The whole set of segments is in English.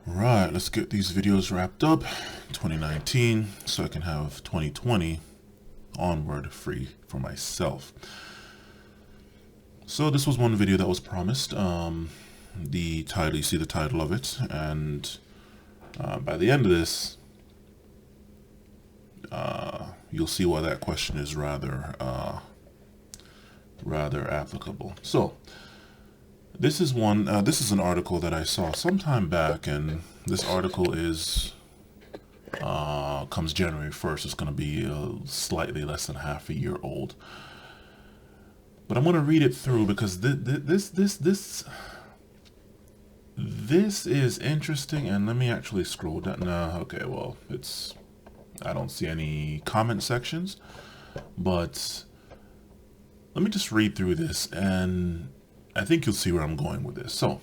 Right, let's get these videos wrapped up. 2019, so I can have 2020 onward free for myself. So this was one video that was promised. The title, you see the title of it, and by the end of this, you'll see why that question is rather applicable. So this is one. This is an article that I saw sometime back, and this article is comes January 1st. It's going to be slightly less than half a year old. But I'm going to read it through because this is interesting. And let me actually scroll down. No, okay, well, I don't see any comment sections, but let me just read through this, and I think you'll see where I'm going with this. So,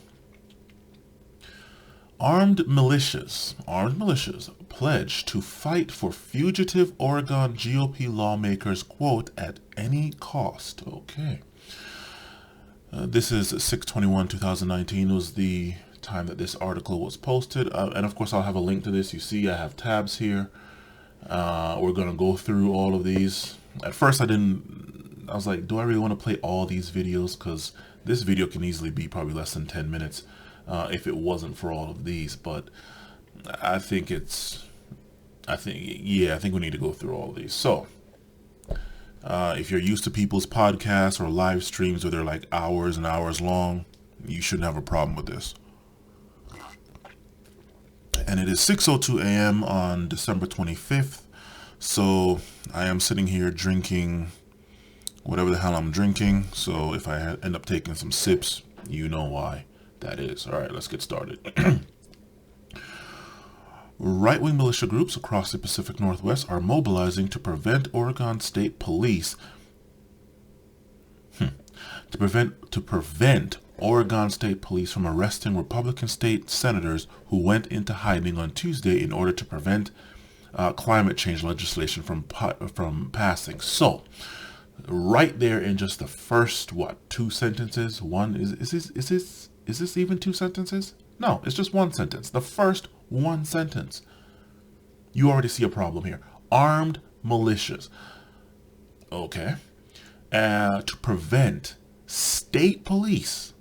armed militias pledge to fight for fugitive Oregon GOP lawmakers, quote, at any cost. Okay. This is 6/21/2019 was the time that this article was posted. And of course, I'll have a link to this. You see, I have tabs here. We're going to go through all of these. At first, I was like, do I really want to play all these videos? Because this video can easily be probably less than 10 minutes if it wasn't for all of these. But I think we need to go through all of these. So, if you're used to people's podcasts or live streams where they're like hours and hours long, you shouldn't have a problem with this. And it is 6:02 a.m. on December 25th. So I am sitting here drinking whatever the hell I'm drinking. So if I end up taking some sips, you know why that is. All right, let's get started. Right-wing militia groups across the Pacific Northwest are mobilizing to prevent Oregon State Police to prevent Oregon State Police from arresting Republican state senators who went into hiding on Tuesday in order to prevent climate change legislation from passing. So, right there in just the first two sentences. One is this even two sentences? No, it's just one sentence. The first one sentence. You already see a problem here. Armed militias. Okay. To prevent state police,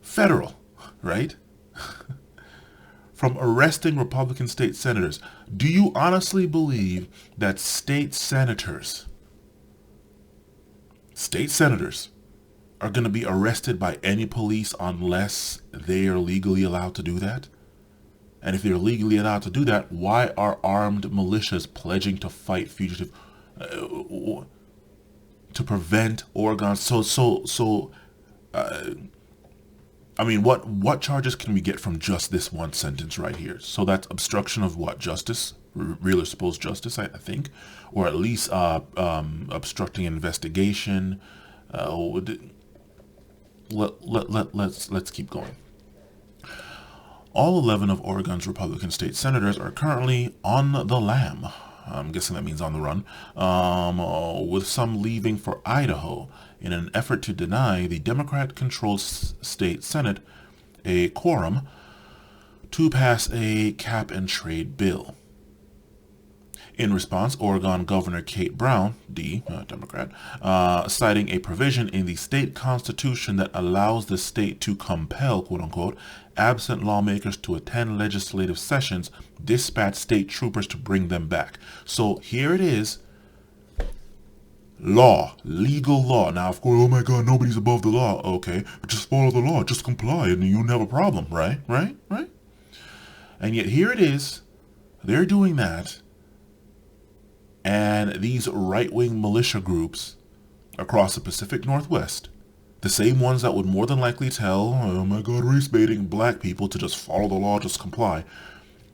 federal, right, from arresting Republican state senators. Do you honestly believe that state senators are going to be arrested by any police unless they are legally allowed to do that? And if they're legally allowed to do that, why are armed militias pledging to fight fugitive to prevent Oregon? I mean, what charges can we get from just this one sentence right here? So that's obstruction of what? Justice? Real or supposed justice, I think, or at least obstructing investigation. Let's keep going. All 11 of Oregon's Republican state senators are currently on the lam. I'm guessing that means on the run, with some leaving for Idaho in an effort to deny the Democrat-controlled state Senate a quorum to pass a cap-and-trade bill. In response, Oregon Governor Kate Brown, Democrat, citing a provision in the state constitution that allows the state to compel, quote-unquote, absent lawmakers to attend legislative sessions, dispatch state troopers to bring them back. So here it is. Law, legal law. Now, of course, oh my God, nobody's above the law. Okay, but just follow the law, just comply, and you won't have a problem, right? And yet here it is. They're doing that. And these right-wing militia groups across the Pacific Northwest, the same ones that would more than likely tell, oh my God, race-baiting black people to just follow the law, just comply.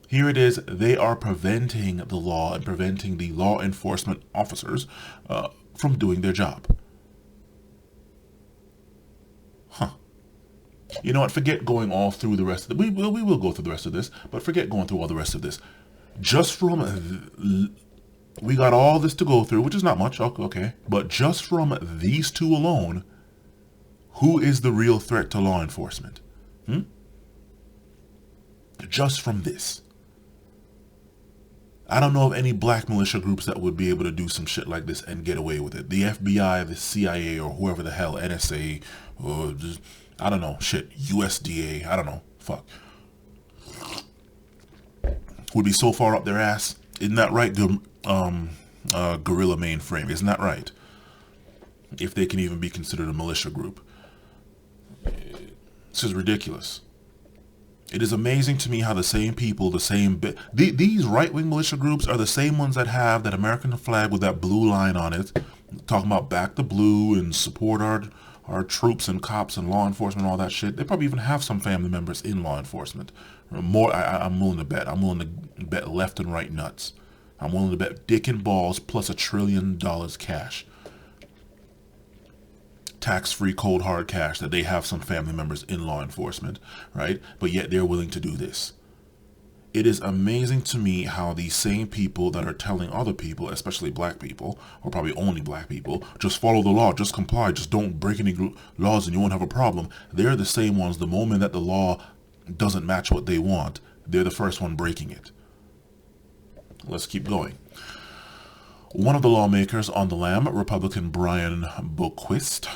Here it is, they are preventing the law and preventing the law enforcement officers from doing their job. You know what, forget going all through the rest of we will go through the rest of this, but forget going through all the rest of this. Just from... we got all this to go through, which is not much, okay. But just from these two alone, who is the real threat to law enforcement? just from this. I don't know of any black militia groups that would be able to do some shit like this and get away with it. The FBI, the CIA, or whoever the hell, NSA, or just, I don't know, shit, USDA, I don't know, fuck. Would be so far up their ass. Isn't that right, Guerrilla Mainframe? Isn't that right? If they can even be considered a militia group. This is ridiculous. It is amazing to me how the same people, these right-wing militia groups are the same ones that have that American flag with that blue line on it, talking about back the blue and support our troops and cops and law enforcement and all that shit. They probably even have some family members in law enforcement. More, I'm willing to bet. I'm willing to bet left and right nuts. I'm willing to bet dick and balls plus $1 trillion cash. Tax-free cold hard cash that they have some family members in law enforcement, right? But yet they're willing to do this. It is amazing to me how these same people that are telling other people, especially black people, or probably only black people, just follow the law, just comply, just don't break any laws and you won't have a problem. They're the same ones, the moment that the law doesn't match what they want, they're the first one breaking it. Let's keep going. One of the lawmakers on the lam, Republican Brian Boquist,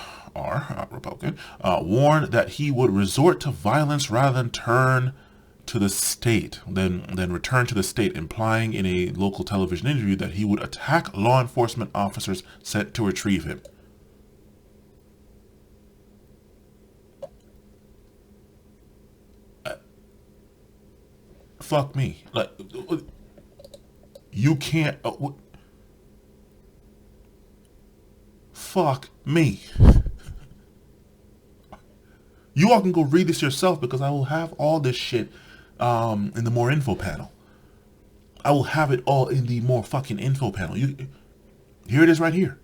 Republican, warned that he would resort to violence rather than return to the state, implying in a local television interview that he would attack law enforcement officers sent to retrieve him. Fuck me. Like, you can't... fuck me. You all can go read this yourself because I will have all this shit in the more info panel. I will have it all in the more fucking info panel. Here it is right here.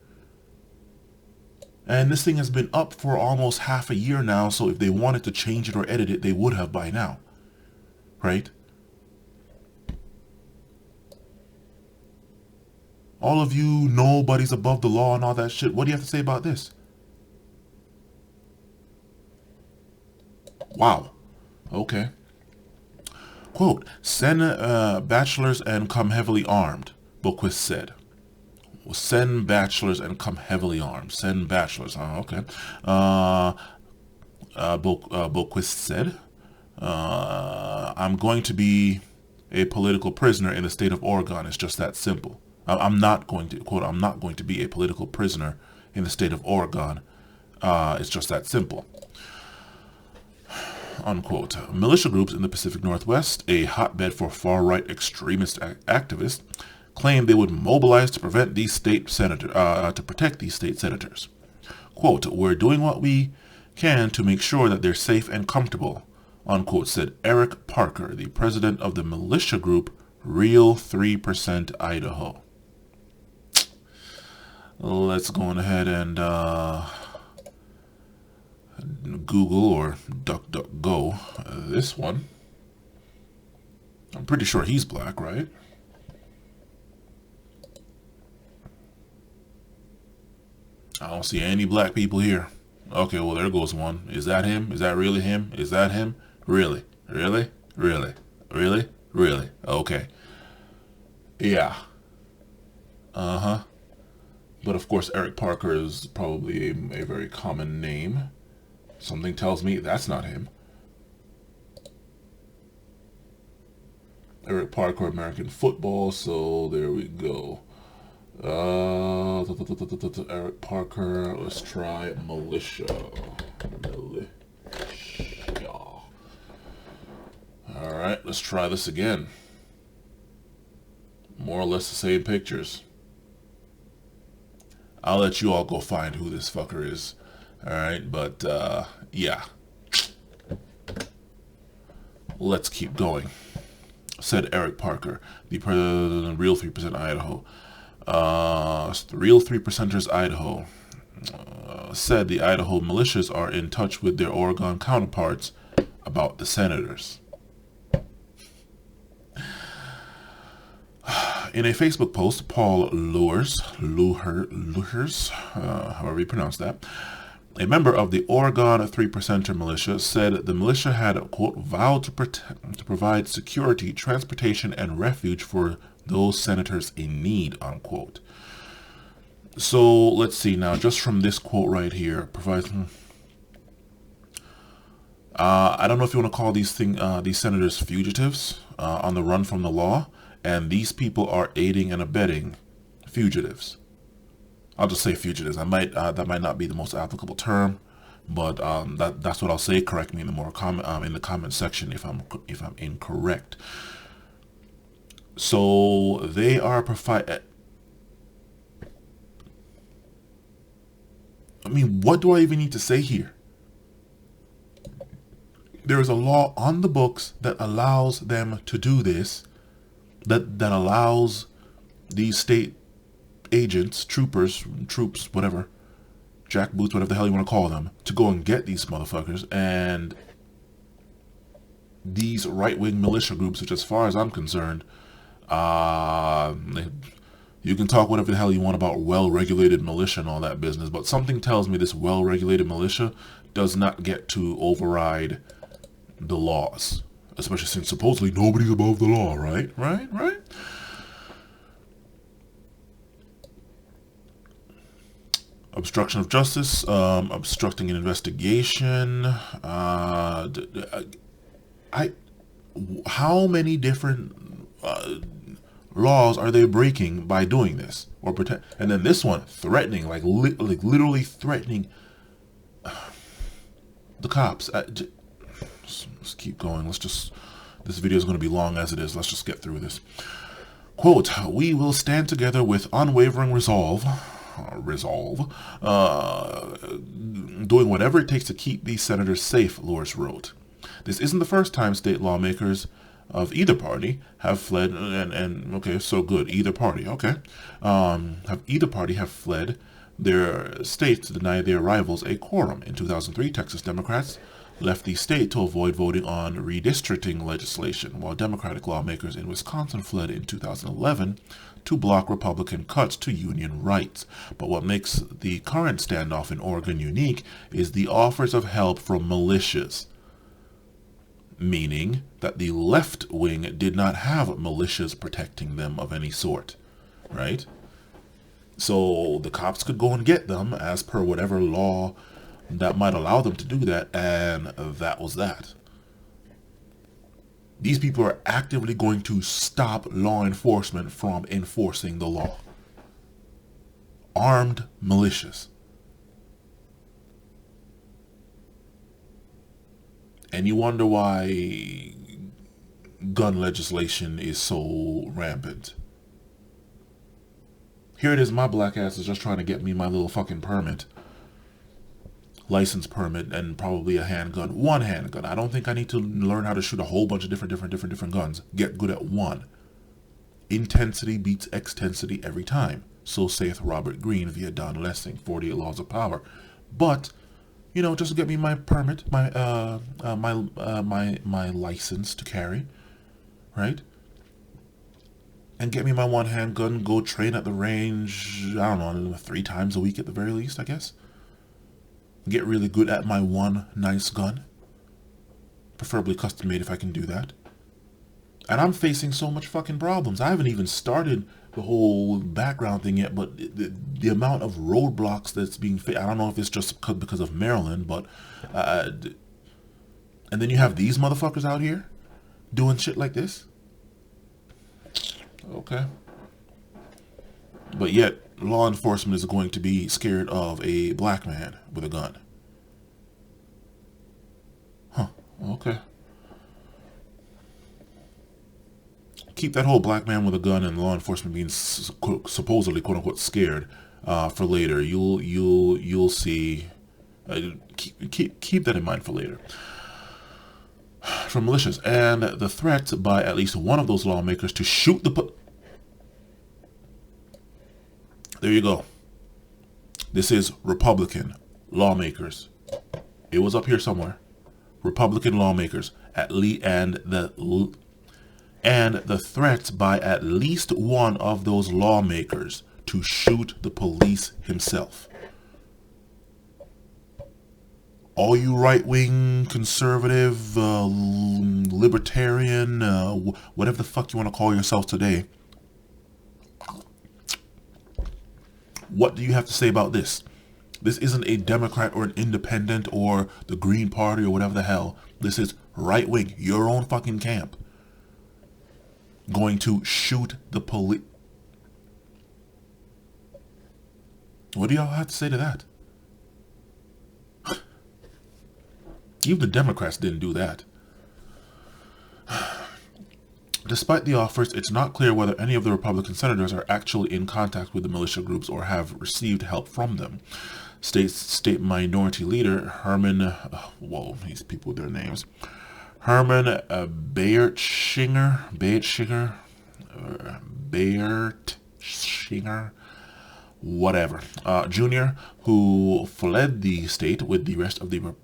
And this thing has been up for almost half a year now, so if they wanted to change it or edit it, they would have by now. Right? All of you, nobody's above the law and all that shit. What do you have to say about this? Wow. Okay. Quote, send bachelors and come heavily armed, Boquist said. Well, send bachelors and come heavily armed. Send bachelors. Okay. Boquist said, I'm going to be a political prisoner in the state of Oregon. It's just that simple. I'm not going to, quote, I'm not going to be a political prisoner in the state of Oregon. It's just that simple. Unquote. Militia groups in the Pacific Northwest, a hotbed for far-right extremist activists, claim they would mobilize to protect these state senators. Quote, we're doing what we can to make sure that they're safe and comfortable, unquote, said Eric Parker, the president of the militia group Real 3% Idaho. Let's go on ahead and Google or DuckDuckGo this one. I'm pretty sure he's black, right? I don't see any black people here. Okay, well, there goes one. Is that him? Is that really him? Is that him? Really? Really? Really? Really? Really? Okay. Yeah. Uh-huh. But of course, Eric Parker is probably a very common name. Something tells me that's not him. Eric Parker, American football, so there we go. Eric Parker, let's try militia. Alright, let's try this again. More or less the same pictures. I'll let you all go find who this fucker is. Alright, but yeah. Let's keep going, said Eric Parker, the president of Real 3% Idaho. Real 3%ers Idaho said the Idaho militias are in touch with their Oregon counterparts about the senators. In a Facebook post, Paul Luhrs, however you pronounce that, A member of the Oregon 3%er militia said the militia had, quote, vowed to provide security, transportation, and refuge for those senators in need, unquote. So let's see now, just from this quote right here, provides. I don't know if you want to call these senators fugitives on the run from the law, and these people are aiding and abetting fugitives. I'll just say fugitives. That might not be the most applicable term, but that's what I'll say. Correct me in the comment section if I'm incorrect. So they are provide. I mean, what do I even need to say here? There is a law on the books that allows them to do this, that allows these state agents, troops, whatever, jackboots, whatever the hell you want to call them, to go and get these motherfuckers. And these right-wing militia groups, which as far as I'm concerned, you can talk whatever the hell you want about well-regulated militia and all that business, but something tells me this well-regulated militia does not get to override the laws, especially since supposedly nobody's above the law, right? Obstruction of justice, obstructing an investigation. How many different laws are they breaking by doing this? Or pretend? And then this one, threatening, like literally threatening the cops. Let's keep going. This video is going to be long as it is. Let's just get through this. Quote, "We will stand together with unwavering resolve, doing whatever it takes to keep these senators safe," Lewis wrote. This isn't the first time state lawmakers of either party have fled, and okay, so good, either party, okay, have fled their states to deny their rivals a quorum. In 2003, Texas Democrats left the state to avoid voting on redistricting legislation, while Democratic lawmakers in Wisconsin fled in 2011 to block Republican cuts to union rights. But what makes the current standoff in Oregon unique is the offers of help from militias, meaning that the left wing did not have militias protecting them of any sort, right? So the cops could go and get them as per whatever law that might allow them to do that, and that was that. These people are actively going to stop law enforcement from enforcing the law. Armed militias. And you wonder why gun legislation is so rampant. Here it is, my black ass is just trying to get me my little fucking permit. License permit and probably a handgun. One handgun. I don't think I need to learn how to shoot a whole bunch of different guns. Get good at one. Intensity beats extensity every time. So saith Robert Greene via Don Lessing, 48 Laws of Power. But, you know, just get me my permit, my license to carry, right? And get me my one handgun, go train at the range, I don't know, 3 times a week at the very least, I guess. Get really good at my one nice gun. Preferably custom made if I can do that. And I'm facing so much fucking problems. I haven't even started the whole background thing yet, but the amount of roadblocks that's being faced, I don't know if it's just because of Maryland, but and then you have these motherfuckers out here doing shit like this. Okay. But yet, law enforcement is going to be scared of a black man with a gun. Huh. Okay. Keep that whole black man with a gun and law enforcement being supposedly quote unquote scared for later. You'll see. Keep that in mind for later. From militias and the threat by at least one of those lawmakers to shoot the. There you go. This is Republican lawmakers. It was up here somewhere. Republican lawmakers and the threat by at least one of those lawmakers to shoot the police himself. all you right-wing, conservative, libertarian, whatever the fuck you want to call yourself today, what do you have to say about this? This isn't a Democrat or an independent or the Green Party or whatever the hell. This is right-wing, your own fucking camp, going to shoot the police. What do y'all have to say to that? Even the Democrats didn't do that. Despite the offers, it's not clear whether any of the Republican senators are actually in contact with the militia groups or have received help from them. State Minority Leader Herman, these people with their names, Herman Beiertschinger, whatever, Jr., who fled the state with the rest of the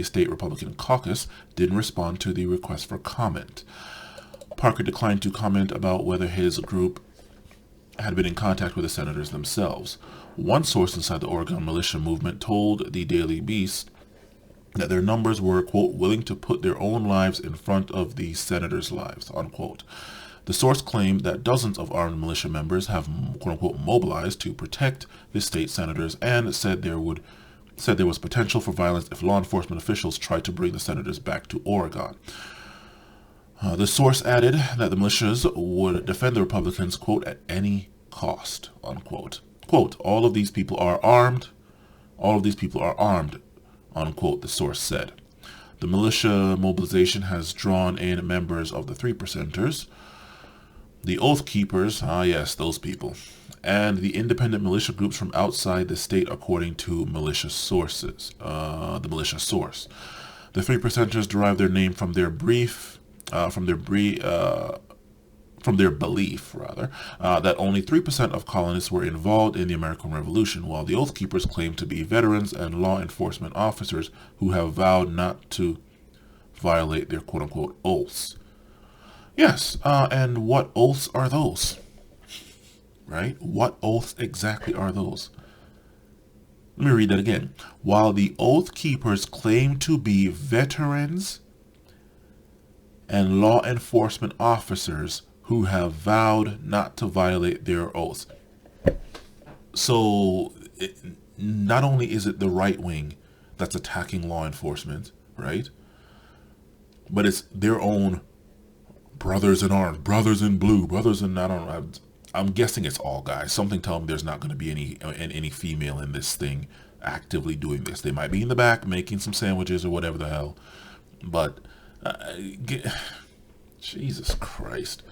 state Republican caucus, didn't respond to the request for comment. Parker declined to comment about whether his group had been in contact with the senators themselves. One source inside the Oregon militia movement told the Daily Beast that their numbers were, quote, willing to put their own lives in front of the senators' lives, unquote. The source claimed that dozens of armed militia members have, quote unquote, mobilized to protect the state senators and said there was potential for violence if law enforcement officials tried to bring the senators back to Oregon. The source added that the militias would defend the Republicans, quote, at any cost, unquote. Quote, all of these people are armed, unquote, the source said. The militia mobilization has drawn in members of the 3%ers, the Oath Keepers, yes, those people, and the independent militia groups from outside the state, according to militia sources. The militia source. The 3%ers derive their name from their belief, that only 3% of colonists were involved in the American Revolution, while the Oath Keepers claim to be veterans and law enforcement officers who have vowed not to violate their quote-unquote oaths. Yes, and what oaths are those? Right? What oaths exactly are those? Let me read that again. While the Oath Keepers claim to be veterans and law enforcement officers who have vowed not to violate their oaths. So, not only is it the right wing that's attacking law enforcement, right? But it's their own brothers in arms, brothers in blue, brothers in, I'm guessing it's all guys. Something tell me there's not going to be any female in this thing actively doing this. They might be in the back making some sandwiches or whatever the hell. But, Jesus Christ.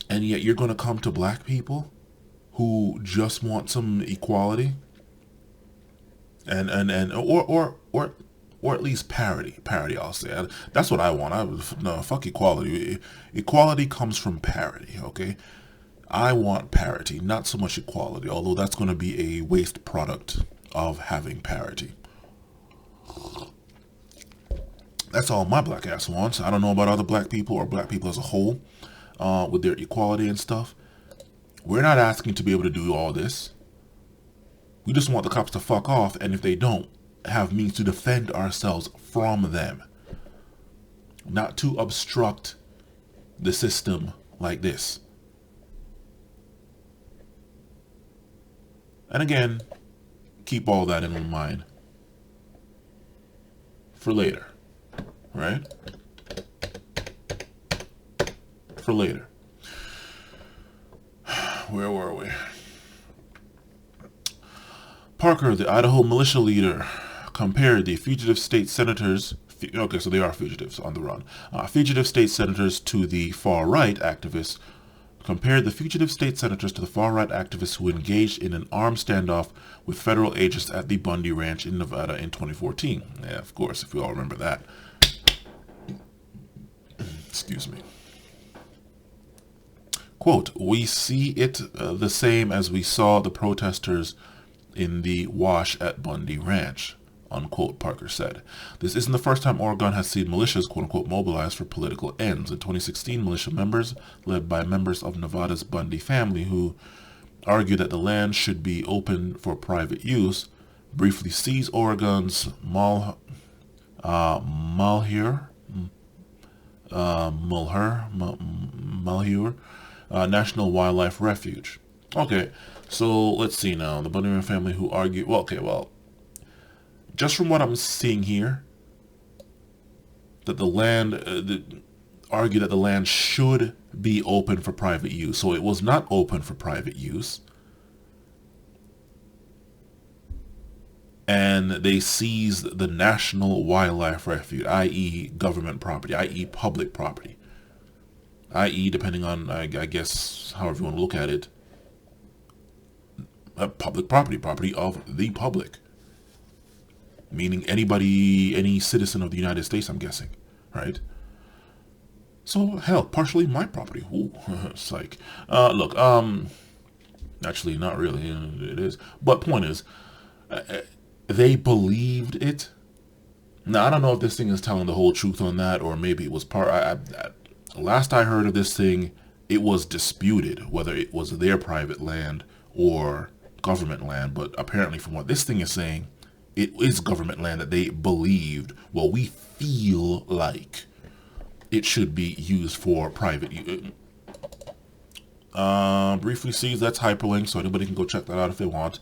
And yet you're going to come to black people who just want some equality or at least parity, I'll say. That's what I want. No, fuck equality. Equality comes from parity, okay? I want parity, not so much equality, although that's going to be a waste product of having parity. That's all my black ass wants. I don't know about other black people or black people as a whole with their equality and stuff. We're not asking to be able to do all this. We just want the cops to fuck off, and if they don't, have means to defend ourselves from them. Not to obstruct the system like this. And again, keep all that in mind for later, right? For later. Where were we? Parker, the Idaho militia leader, compared the fugitive state senators, okay, so they are fugitives on the run, fugitive state senators to the far-right activists, compared the fugitive state senators to the far-right activists who engaged in an armed standoff with federal agents at the Bundy Ranch in Nevada in 2014. Yeah, of course, if we all remember that. Excuse me. Quote, we see it the same as we saw the protesters in the wash at Bundy Ranch, unquote, Parker said. This isn't the first time Oregon has seen militias, quote-unquote, mobilized for political ends. In 2016, militia members, led by members of Nevada's Bundy family, who argued that the land should be open for private use, briefly seized Oregon's Malheur National Wildlife Refuge. Okay, so let's see now. The Bodycam family who argue. Well, okay, well, just from what I'm seeing here, that the land argue that the land should be open for private use. So it was not open for private use. And they seized the National Wildlife Refuge, i.e. government property, i.e. public property, i.e. depending on, I guess, however you want to look at it, public property, property of the public, meaning anybody, any citizen of the United States, I'm guessing, right? So, hell, partially my property. Ooh, psych. Look, actually, not really, it is. But point is, they believed it. Now, I don't know if this thing is telling the whole truth on that, or maybe it was last I heard of this thing, it was disputed whether it was their private land or government land. But apparently, from what this thing is saying, it is government land that they believed, well, we feel like it should be used for private use. Briefly sees, that's hyperlinked, so anybody can go check that out if they want.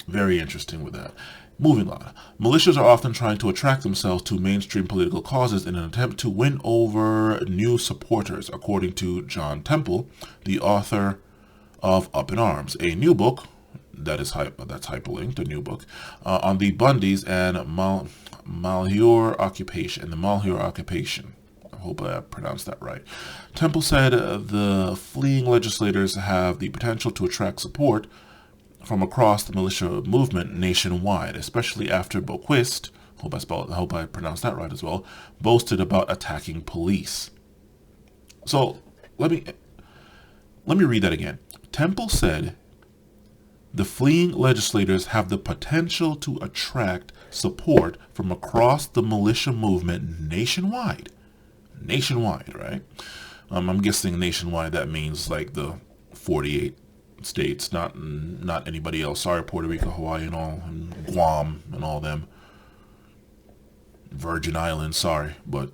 Very interesting with that. Moving on. Militias are often trying to attract themselves to mainstream political causes in an attempt to win over new supporters, according to John Temple, the author of Up in Arms, a new book that's hyperlinked, a new book on the Bundys and Malheur occupation. I hope I pronounced that right. Temple said the fleeing legislators have the potential to attract support from across the militia movement nationwide, especially after Boquist, hope I pronounced that right as well, boasted about attacking police. So let me read that again. Temple said the fleeing legislators have the potential to attract support from across the militia movement nationwide. Nationwide, right? I'm guessing nationwide, that means like the 48 states, not anybody else. Sorry, Puerto Rico, Hawaii, and all, and Guam, and all them. Virgin Islands, sorry, but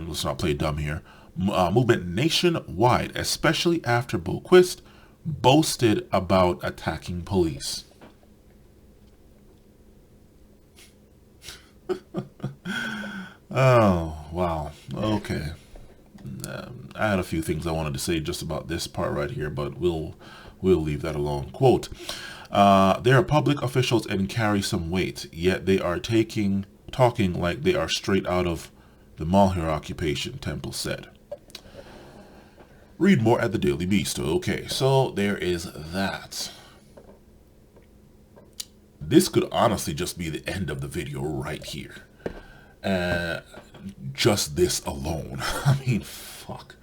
let's not play dumb here. Movement nationwide, especially after Boquist boasted about attacking police. Oh, wow. Okay. I had a few things I wanted to say just about this part right here, but we'll leave that alone. Quote, they are public officials and carry some weight, yet they are talking like they are straight out of the Malheur occupation, Temple said. Read more at the Daily Beast. Okay, so there is that. This could honestly just be the end of the video right here. Just this alone. I mean, fuck.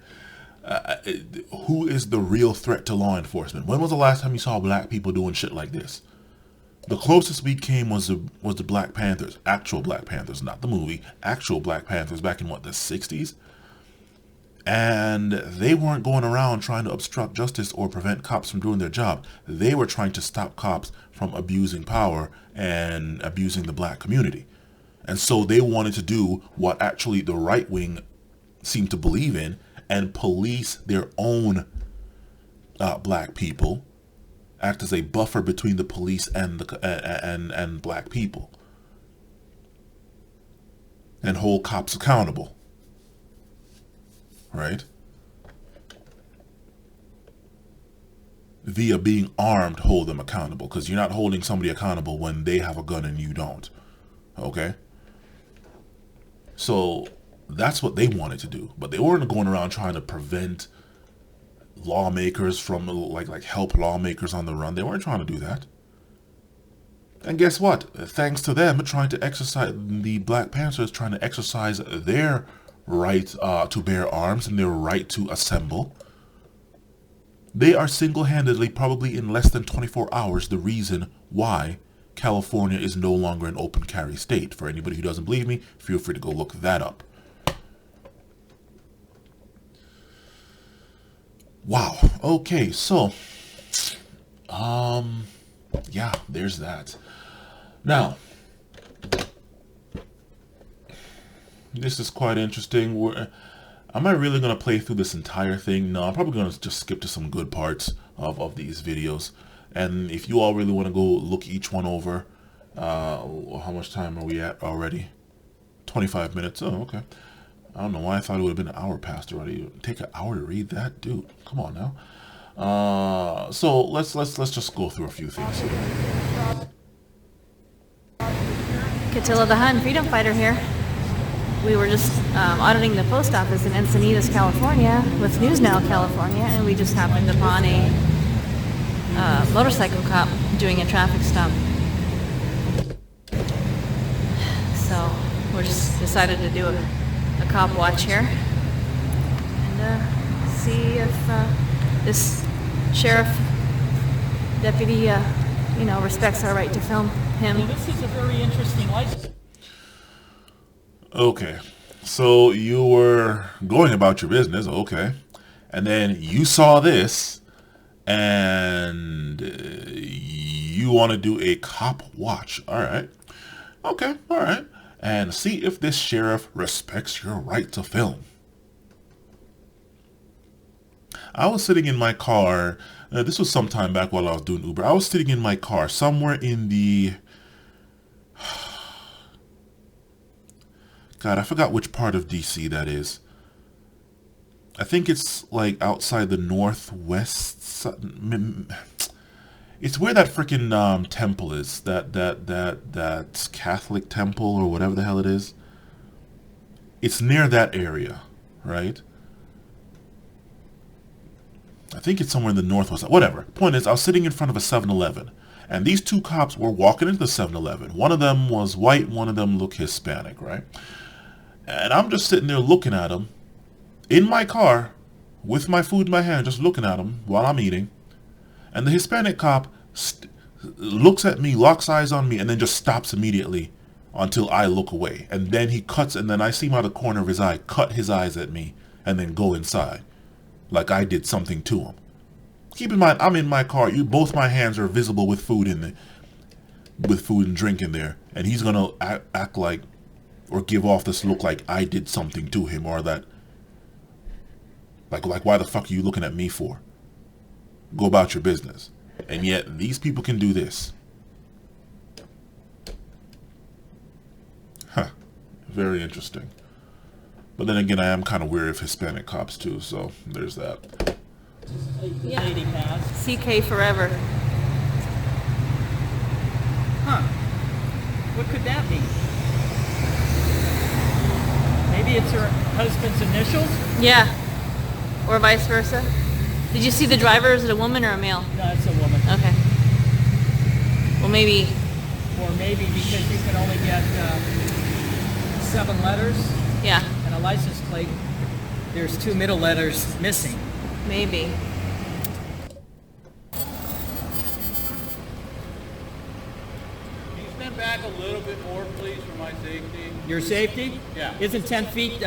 Who is the real threat to law enforcement? When was the last time you saw black people doing shit like this? The closest we came was the Black Panthers. Actual Black Panthers, not the movie. Actual Black Panthers back in, what, the 60s? And they weren't going around trying to obstruct justice or prevent cops from doing their job. They were trying to stop cops from abusing power and abusing the black community. And so they wanted to do what actually the right wing seemed to believe in and police their own black people, act as a buffer between the police and and black people, and hold cops accountable. Right? Via being armed, hold them accountable, because you're not holding somebody accountable when they have a gun and you don't. Okay? So that's what they wanted to do, but they weren't going around trying to prevent lawmakers from like help lawmakers on the run. They weren't trying to do that. And guess what? Thanks to them trying to exercise, the Black Panthers trying to exercise their right to bear arms and their right to assemble, they are single-handedly, probably in less than 24 hours, the reason why California is no longer an open carry state. For anybody who doesn't believe me, feel free to go look that up. Wow. Okay, so Yeah, there's that. Now, this is quite interesting. Am I really going to play through this entire thing? No, I'm probably going to just skip to some good parts of these videos. And if you all really want to go look each one over, how much time are we at already? 25 minutes. Oh, okay. I don't know why I thought it would have been an hour past already. Take an hour to read that? Dude, come on now. So let's just go through a few things here. Catilla the Hun, freedom fighter here. We were just auditing the post office in Encinitas, California, with News Now, California, and we just happened upon a motorcycle cop doing a traffic stop. So we just decided to do a cop watch here and see if this sheriff deputy, respects our right to film him. Well, this is a very interesting license. Okay, so you were going about your business, okay, and then you saw this, and you want to do a cop watch. All right, okay, all right, and see if this sheriff respects your right to film. I was sitting in my car. This was some time back while I was doing Uber. I was sitting in my car somewhere in the... God, I forgot which part of DC that is. I think it's like outside the northwest. It's where that freaking temple is. That Catholic temple or whatever the hell it is. It's near that area, right? I think it's somewhere in the northwest. Whatever. Point is, I was sitting in front of a 7-Eleven. And these two cops were walking into the 7-Eleven. One of them was white, one of them looked Hispanic, right? And I'm just sitting there looking at them in my car with my food in my hand, just looking at them while I'm eating. And the Hispanic cop looks at me, locks eyes on me, and then just stops immediately until I look away. And then he cuts, and then I see him out of the corner of his eye, cut his eyes at me, and then go inside. Like I did something to him. Keep in mind, I'm in my car. Both my hands are visible with food in there, with food and drink in there, and he's gonna act like, or give off this look like I did something to him, or that, like why the fuck are you looking at me for? Go about your business. And yet these people can do this. Huh. Very interesting. But then again, I am kind of weary of Hispanic cops too, so there's that. Yeah. Lady pass. CK forever. Huh. What could that be? Maybe it's her husband's initials? Yeah. Or vice versa. Did you see the driver? Is it a woman or a male? No, it's a woman. Okay. Well, maybe. Or maybe because you can only get 7 letters. Yeah. And a license plate, there's 2 middle letters missing. Maybe. Can you stand back a little bit more, please, for my safety? Your safety? Yeah. Isn't 10 feet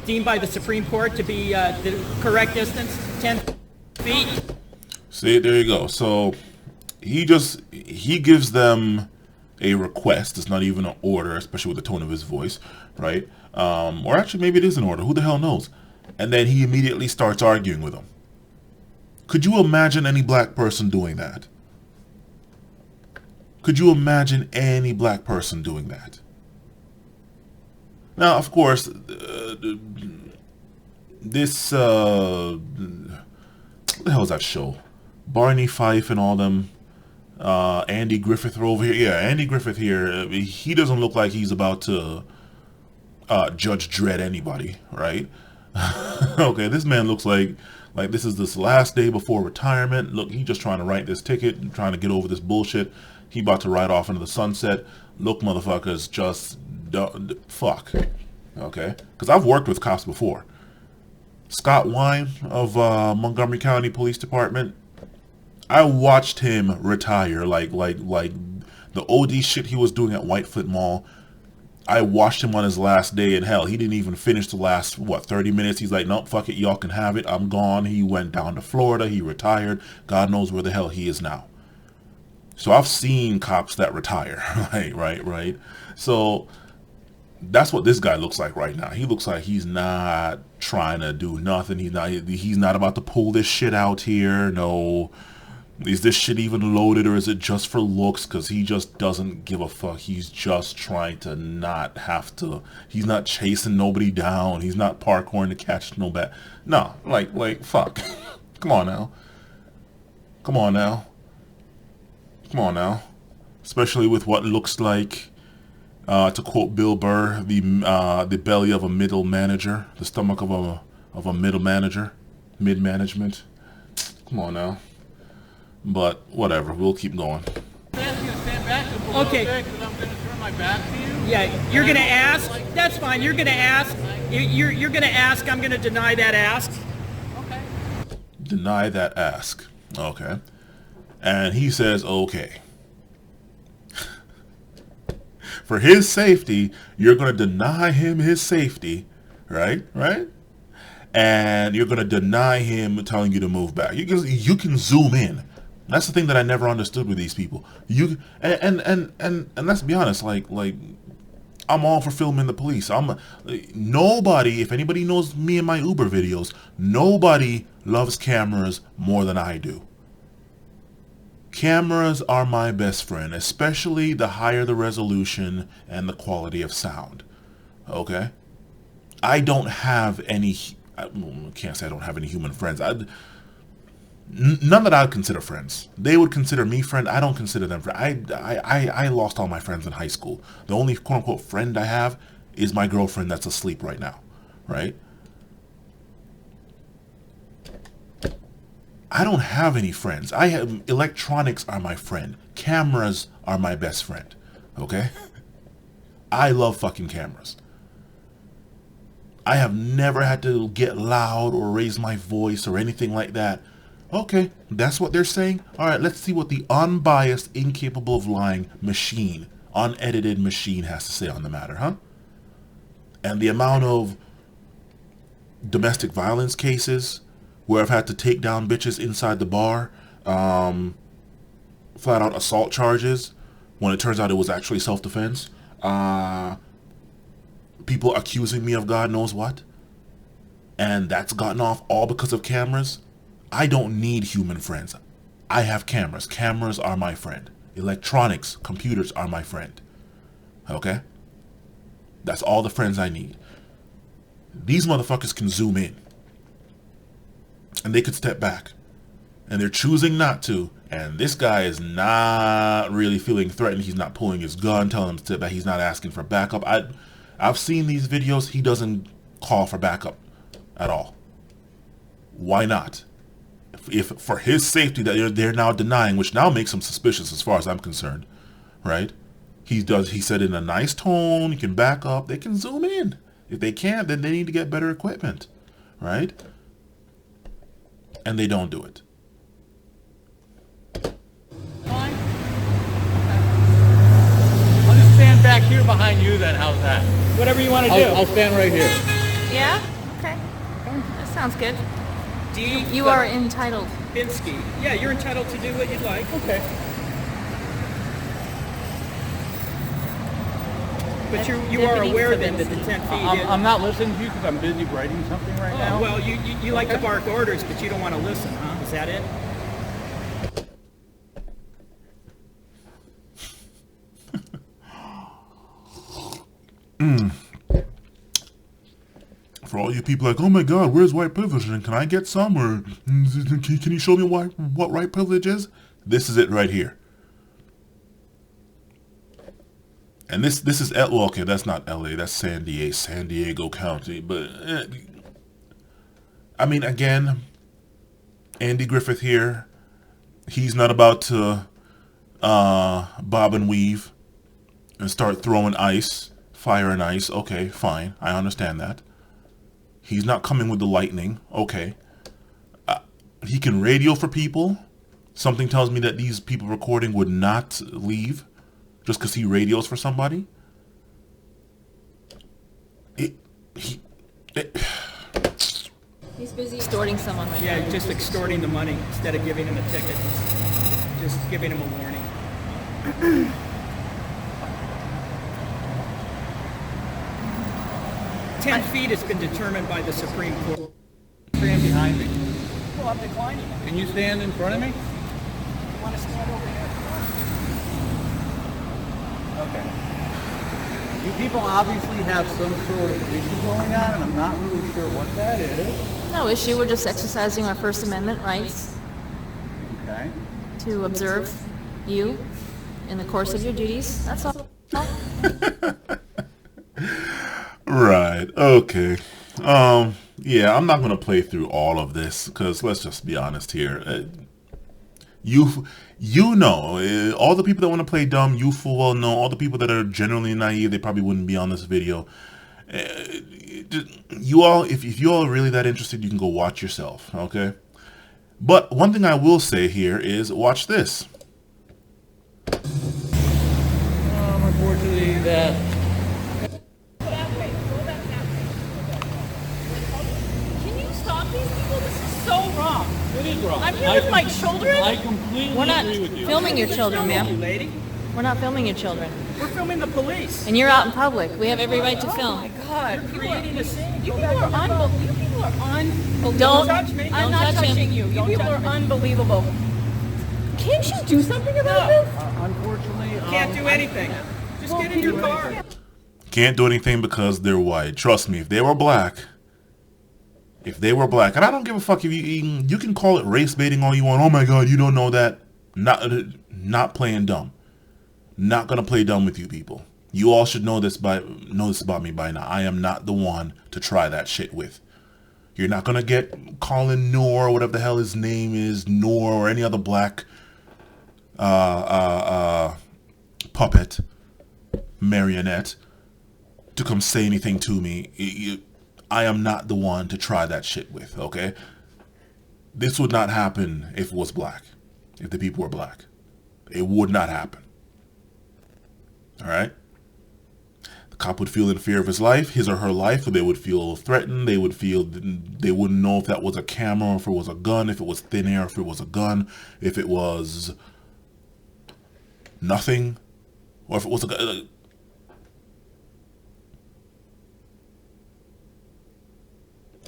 deemed by the Supreme Court to be the correct distance? 10 feet? See, there you go. So he gives them a request. It's not even an order, especially with the tone of his voice, right? Or actually, maybe it is an order. Who the hell knows? And then he immediately starts arguing with them. Could you imagine any black person doing that? Could you imagine any black person doing that? Now, of course, this, what the hell is that show? Barney Fife and all them, Andy Griffith are over here. Yeah, Andy Griffith here, he doesn't look like he's about to Judge Dredd anybody, right? Okay, this man looks like this is this last day before retirement. Look, he's just trying to write this ticket and trying to get over this bullshit. He about to ride off into the sunset. Look, motherfuckers, just fuck. Okay? Because I've worked with cops before. Scott Wine of Montgomery County Police Department, I watched him retire. Like the OD shit he was doing at Whitefoot Mall, I watched him on his last day, and hell, he didn't even finish the last, 30 minutes. He's like, nope, fuck it, y'all can have it. I'm gone. He went down to Florida. He retired. God knows where the hell he is now. So I've seen cops that retire, right. So that's what this guy looks like right now. He looks like he's not trying to do nothing. He's not about to pull this shit out here. No. Is this shit even loaded, or is it just for looks? Because he just doesn't give a fuck. He's just trying to not have to. He's not chasing nobody down. He's not parkouring to catch no bat. No, like fuck. Come on now. Come on now. Come on now. Especially with what looks like, to quote Bill Burr, the belly of a middle manager, the stomach of a middle manager, mid management. Come on now. But whatever, we'll keep going. I'm asking you to stand back just a little Okay. bit because I'm going to turn my back to you. Yeah, you're going to ask. That's fine. You're going to ask. You're going to ask. I'm going to deny that ask. Okay. Deny that ask. Okay. And he says, okay. For his safety, you're going to deny him his safety, right? And you're going to deny him telling you to move back. You can zoom in. That's the thing that I never understood with these people. And let's be honest, like I'm all for filming the police. Nobody, if anybody knows me and my Uber videos, nobody loves cameras more than I do. Cameras are my best friend, especially the higher the resolution and the quality of sound. Okay? I don't have any, I can't say I don't have any human friends. None that I would consider friends. They would consider me friend. I don't consider them friend. I lost all my friends in high school. The only quote unquote friend I have is my girlfriend that's asleep right now. Right? I don't have any friends. Electronics are my friend. Cameras are my best friend. Okay? I love fucking cameras. I have never had to get loud or raise my voice or anything like that. Okay, that's what they're saying? Alright, let's see what the unbiased, incapable of lying machine, unedited machine has to say on the matter, huh? And the amount of domestic violence cases where I've had to take down bitches inside the bar, flat out assault charges, when it turns out it was actually self-defense, people accusing me of God knows what, and that's gotten off all because of cameras. I don't need human friends. I have cameras. Cameras are my friend. Electronics, computers are my friend. Okay? That's all the friends I need. These motherfuckers can zoom in. And they could step back. And they're choosing not to. And this guy is not really feeling threatened. He's not pulling his gun, telling him to step back. He's not asking for backup. I've seen these videos. He doesn't call for backup at all. Why not? If for his safety that they're now denying, which now makes him suspicious as far as I'm concerned, right? He said in a nice tone, you can back up, they can zoom in. If they can't, then they need to get better equipment, right? And they don't do it. Fine. I'll just stand back here behind you then. How's that? Whatever you want to do. I'll stand right here. Yeah? Okay. That sounds good. D. You are entitled. Binsky. Yeah, you're entitled to do what you'd like. Okay. But you are aware then that the 10 feet is... I'm not listening to you because I'm busy writing something right now. Oh, well, you like to bark orders, but you don't want to listen, huh? Is that it? For all you people like, oh my god, where's white privilege? And can I get some? Or can you show me what white privilege is? This is it right here. And this is, well, okay, that's not LA, that's San Diego County. But, I mean, again, Andy Griffith here, he's not about to bob and weave and start throwing ice, fire and ice. Okay, fine, I understand that. He's not coming with the lightning. Okay. He can radio for people. Something tells me that these people recording would not leave just because he radios for somebody. He's busy extorting someone right now. Yeah, just extorting the money instead of giving him a ticket. Just giving him a warning. Ten feet has been determined by the Supreme Court. Stand behind me. Well, I'm declining it. Can you stand in front of me? You want to stand over here? Okay. You people obviously have some sort of issue going on, and I'm not really sure what that is. No issue. We're just exercising our First Amendment rights Okay. to observe you in the course of your duties. That's all. Right. Okay. Yeah, I'm not gonna play through all of this because let's just be honest here. You know, all the people that want to play dumb, you full well know. All the people that are generally naive, they probably wouldn't be on this video. You all, if you all are really that interested, you can go watch yourself. Okay. But one thing I will say here is watch this. Unfortunately, that. Can you stop these people? This is so wrong. It is wrong. I'm here with my children. I completely We're not agree with you. filming your children, You ma'am. lady. We're not filming your children. We're filming the police. And you're out in public. We have every right to Oh film. my God! You're creating a scene. You Go people back are to your phone. unbelievable. You people are unbelievable. Don't touch me. I'm Don't not touch him. touching you. You Don't people touch are me. unbelievable. Can't you do something about this? Unfortunately, Can't do anything. Just get in your car. Can't do anything because they're white. Trust me, if they were black, and I don't give a fuck if you can call it race baiting all you want. Oh my God, you don't know that. Not playing dumb. Not gonna play dumb with you people. You all should know this about me by now. I am not the one to try that shit with. You're not gonna get Colin Noor, whatever the hell his name is, Noor, or any other black puppet, marionette, to come say anything to me. I am not the one to try that shit with, okay? This would not happen if it was black. If the people were black. It would not happen. Alright? The cop would feel in fear of his life, his or her life, or they would feel threatened. They wouldn't know if that was a camera, or if it was a gun, if it was thin air, if it was a gun, if it was nothing, or if it was a gun.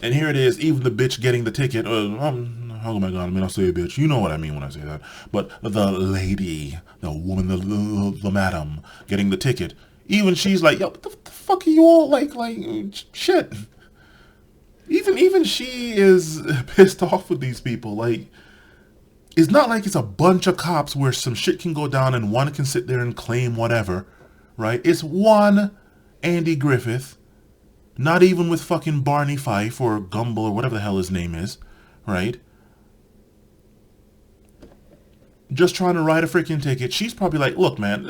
And here it is, even the bitch getting the ticket. Oh my God, I mean, I'll say bitch. You know what I mean when I say that. But the lady, the woman, the madam getting the ticket, even she's like, yo, what the fuck are you all like shit. Even she is pissed off with these people. Like, it's not like it's a bunch of cops where some shit can go down and one can sit there and claim whatever, right? It's one Andy Griffith. Not even with fucking Barney Fife or Gumble or whatever the hell his name is, right? Just trying to write a freaking ticket. She's probably like, look, man,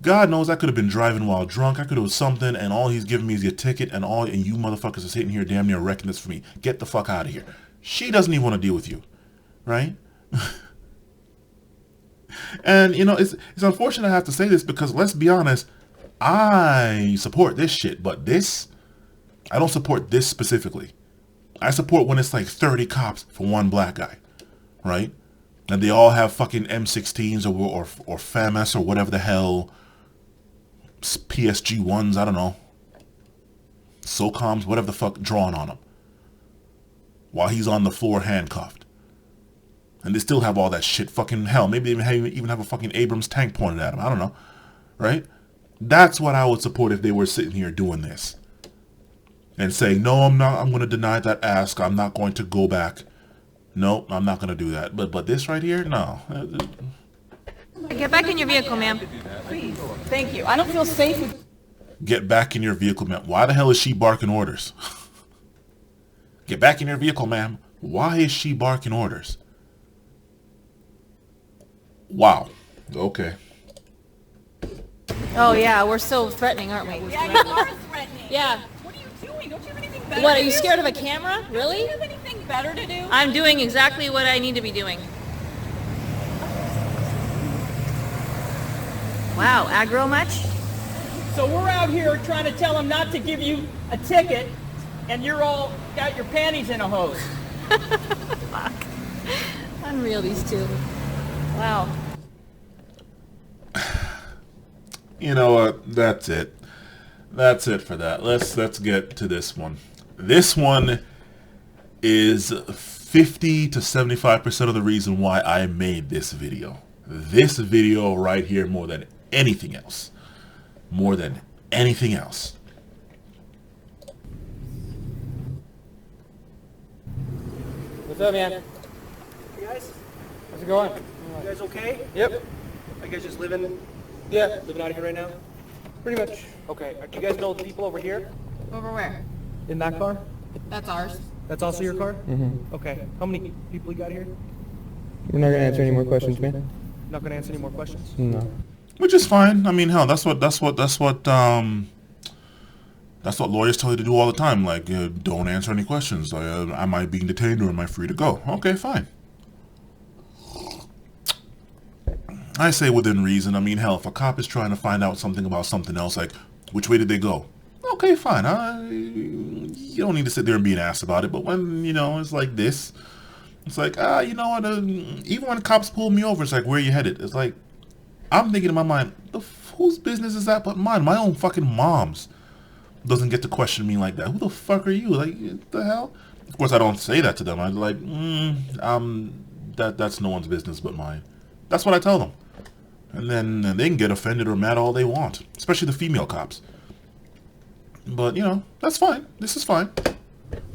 God knows I could have been driving while drunk. I could have something, and all he's giving me is your ticket, and you motherfuckers are sitting here damn near wrecking this for me. Get the fuck out of here. She doesn't even want to deal with you, right? And, you know, it's unfortunate I have to say this because, let's be honest, I support this shit, but I don't support this specifically. I support when it's like 30 cops for one black guy, right? And they all have fucking M16s or FAMAS or whatever the hell, PSG ones, I don't know, SOCOMs, whatever the fuck, drawn on them, while he's on the floor handcuffed. And they still have all that shit. Fucking hell, maybe they even have a fucking Abrams tank pointed at him. I don't know, right? That's what I would support if they were sitting here doing this. And saying, no, I'm not, I'm going to deny that ask. I'm not going to go back. No, I'm not going to do that. But this right here, no. Get back in your vehicle, ma'am. Please, thank you. I don't feel safe with. Get back in your vehicle, ma'am. Why the hell is she barking orders? Get back in your vehicle, ma'am. Why is she barking orders? Wow. Okay. Oh yeah, we're so threatening, aren't we? Yeah, you are threatening. Yeah. What are you doing? Don't you have anything better What, to are you do? scared of a camera? Really? Do you have anything better to do? I'm doing exactly what I need to be doing. Wow, aggro much? So we're out here trying to tell him not to give you a ticket, and you're all got your panties in a hose. Fuck. Unreal, these two. Wow. You know what? That's it. That's it for that. Let's get to this one. This one is 50 to 75% of the reason why I made this video. This video right here more than anything else. More than anything else. What's up, man? Hey guys, How's it going? you guys okay? Yep. Are you guys just living Yeah, out here right now? pretty much. Okay. Do you guys know the people over here? Over where? In that car? That's ours. That's also your car? Mm-hmm. Okay. How many people you got here? You're not gonna answer any more questions, man? Not gonna answer any more questions? No. Which is fine. I mean, hell, that's what lawyers tell you to do all the time. Like, don't answer any questions. Am I being detained or am I free to go? Okay, fine. I say within reason. I mean, hell, if a cop is trying to find out something about something else, like, which way did they go? Okay, fine. You don't need to sit there and be an ass about it. But when, you know, it's like this, it's like, you know what, even when cops pull me over, it's like, where are you headed? It's like, I'm thinking in my mind, whose business is that but mine? My own fucking mom's doesn't get to question me like that. Who the fuck are you? Like, what the hell? Of course, I don't say that to them. I'm like, that's no one's business but mine. That's what I tell them. And then they can get offended or mad all they want, especially the female cops. But, you know, that's fine. This is fine.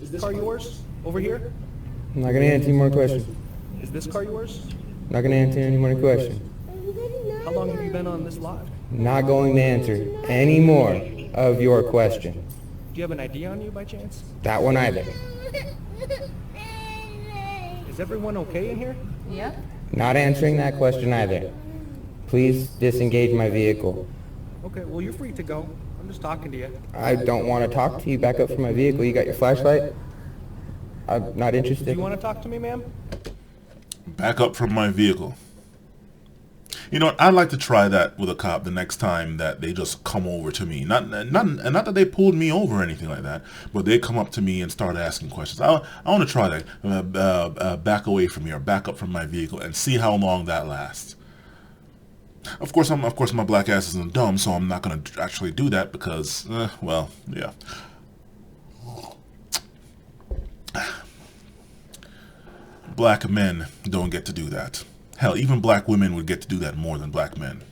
Is this car yours? Over here? I'm not gonna answer any more questions. Is this car yours? Not gonna answer any more questions. How long have you been on this lot? Not going to answer any more of your questions. Do you have an ID on you by chance? That one either. Is everyone okay in here? Yep. Not answering that question either. Please disengage my vehicle. Okay, well you're free to go. I'm just talking to you. I don't want to talk to you. Back up from my vehicle. You got your flashlight? I'm not Do interested. you want to talk to me, ma'am? Back up from my vehicle. You know what? I'd like to try that with a cop the next time that they just come over to me. Not that they pulled me over or anything like that, but they come up to me and start asking questions. I want to try that. Back away from me or back up from my vehicle and see how long that lasts. Of course, my black ass isn't dumb, so I'm not going to actually do that because, well, yeah. Black men don't get to do that. Hell, even black women would get to do that more than black men.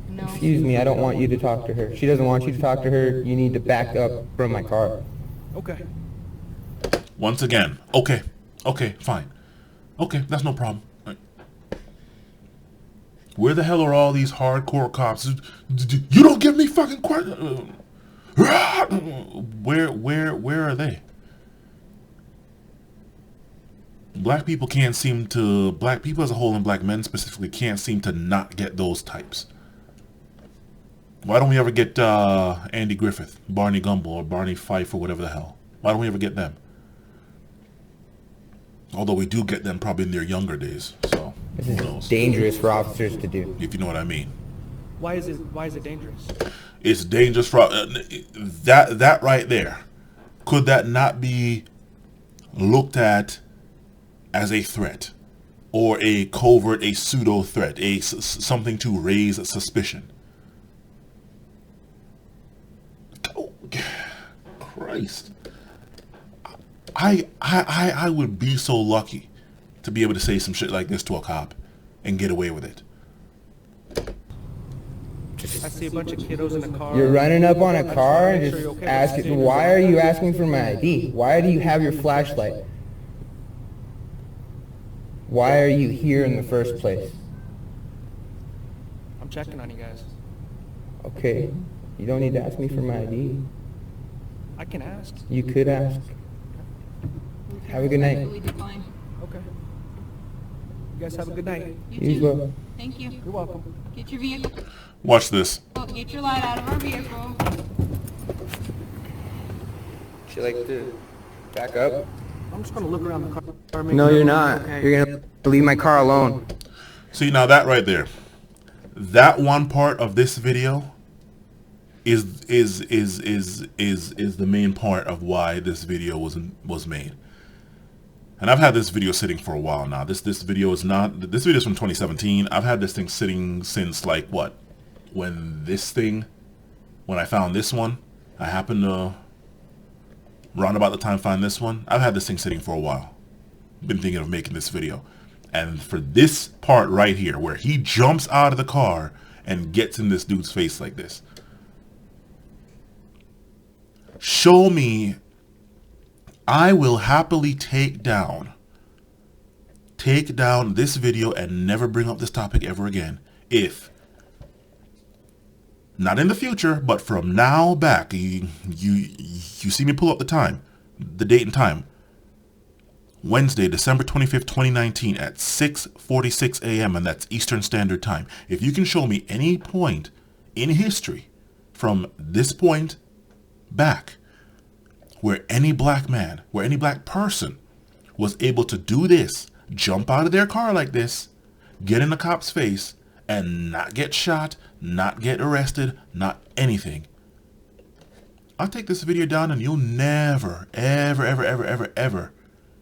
No. Excuse me, I don't want you to talk to her. She doesn't want you to talk to her. You need to back up from my car. Okay. Once again, okay, fine. Okay, that's no problem. Right. Where the hell are all these hardcore cops? You don't give me fucking questions. Where are they? Black people black people as a whole and black men specifically can't seem to not get those types. Why don't we ever get Andy Griffith, Barney Gumble, or Barney Fife, or whatever the hell? Why don't we ever get them? Although we do get them probably in their younger days, so This who is knows? dangerous for officers to do. If you know what I mean. Why is it dangerous? It's dangerous for that right there. Could that not be looked at as a threat, or a covert, a pseudo threat, something to raise suspicion? Oh, Christ! I would be so lucky to be able to say some shit like this to a cop and get away with it. I see a bunch of kiddos in a car. You're running up on a car and Make sure just you're okay. asking, why are you asking for my ID? Why do you have your flashlight? Why are you here in the first place? I'm checking on you guys. Okay, you don't need to ask me for my ID. I can ask. You could ask. Have a good night. We decline. Okay. You guys have a good night. You as well. Thank you. You're welcome. Get your vehicle. Watch this. Oh, get your light out of our vehicle. She like to back up? I'm just gonna look around the car. No, you're not. You're gonna leave my car alone. See, now that right there, that one part of this video is the main part of why this video was made. And I've had this video sitting for a while now. This video is from 2017. I've had this thing sitting since like what, when I found this one, I happened to, round about the time find this one, I've had this thing sitting for a while. Been thinking of making this video. And for this part right here, where he jumps out of the car and gets in this dude's face like this. Show me, I will happily take down this video and never bring up this topic ever again. If, not in the future, but from now back, you see me pull up the time, the date and time. Wednesday, December 25th, 2019 at 6:46 a.m. and that's Eastern Standard Time. If you can show me any point in history from this point back where any black man, where any black person was able to do this, jump out of their car like this, get in the cop's face, and not get shot, not get arrested, not anything, I'll take this video down and you'll never, ever, ever, ever, ever, ever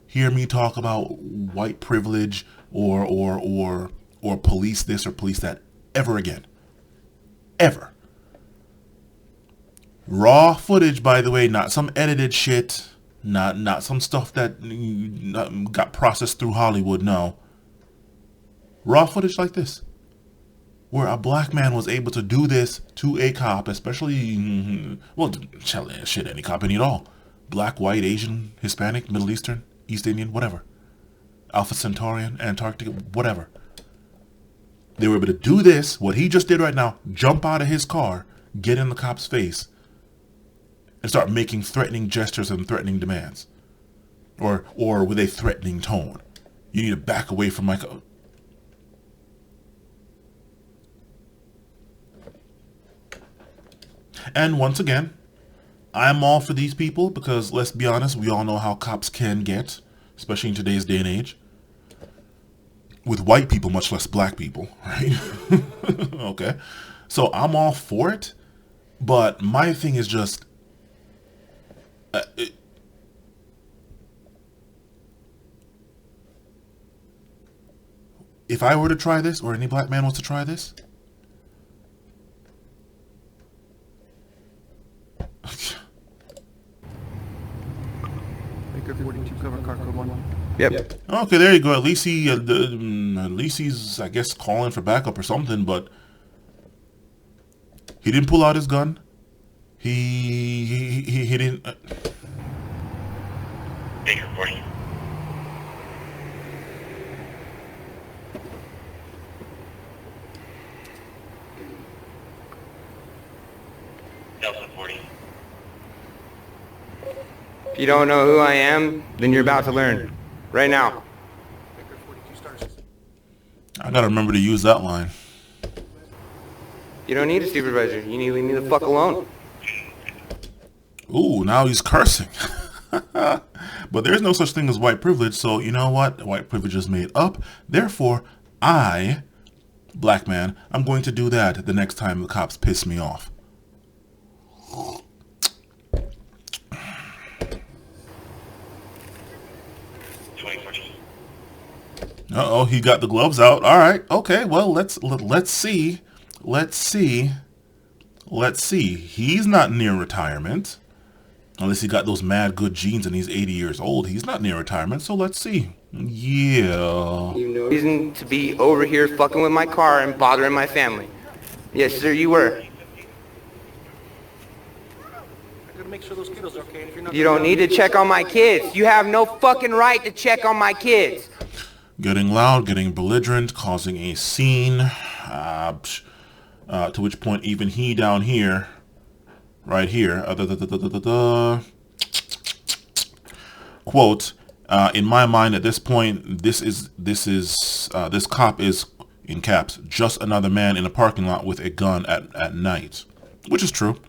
hear me talk about white privilege or police this or police that ever again. Ever. Raw footage, by the way, not some edited shit, not some stuff that got processed through Hollywood, no. Raw footage like this, where a black man was able to do this to a cop, especially, well, shit, any cop, any at all. Black, white, Asian, Hispanic, Middle Eastern, East Indian, whatever. Alpha Centaurian, Antarctica, whatever. They were able to do this, what he just did right now, jump out of his car, get in the cop's face, and start making threatening gestures and threatening demands. Or with a threatening tone. You need to back away from my car. And once again, I'm all for these people because, let's be honest, we all know how cops can get, especially in today's day and age. With white people, much less black people, right? Okay. So I'm all for it, but my thing is just, if I were to try this, or any black man wants to try this, Baker 42, cover car code 1. Yep. okay, there you go. At least he's, I guess, calling for backup or something, but he didn't pull out his gun. He didn't. Baker 40. Delta 40. If you don't know who I am, then you're about to learn. Right now. Baker 42 stars. I gotta remember to use that line. You don't need a supervisor. You need to leave me the fuck alone. Ooh, now he's cursing. But there's no such thing as white privilege, so you know what? White privilege is made up. Therefore, I, black man, I'm going to do that the next time the cops piss me off. Uh-oh, he got the gloves out. All right, okay, well, let's see. He's not near retirement. Unless he got those mad good genes and he's 80 years old. He's not near retirement, so let's see. Yeah. You no reason to be over here fucking with my car and bothering my family. Yes, sir, you were. I gotta make sure those kiddos are okay. If you're not You don't need to check on my kids. You have no fucking right to check on my kids. Getting loud, getting belligerent, causing a scene. To which point even he down here, right here, quote, in my mind at this point, this cop is, in caps, just another man in a parking lot with a gun at night. Which is true.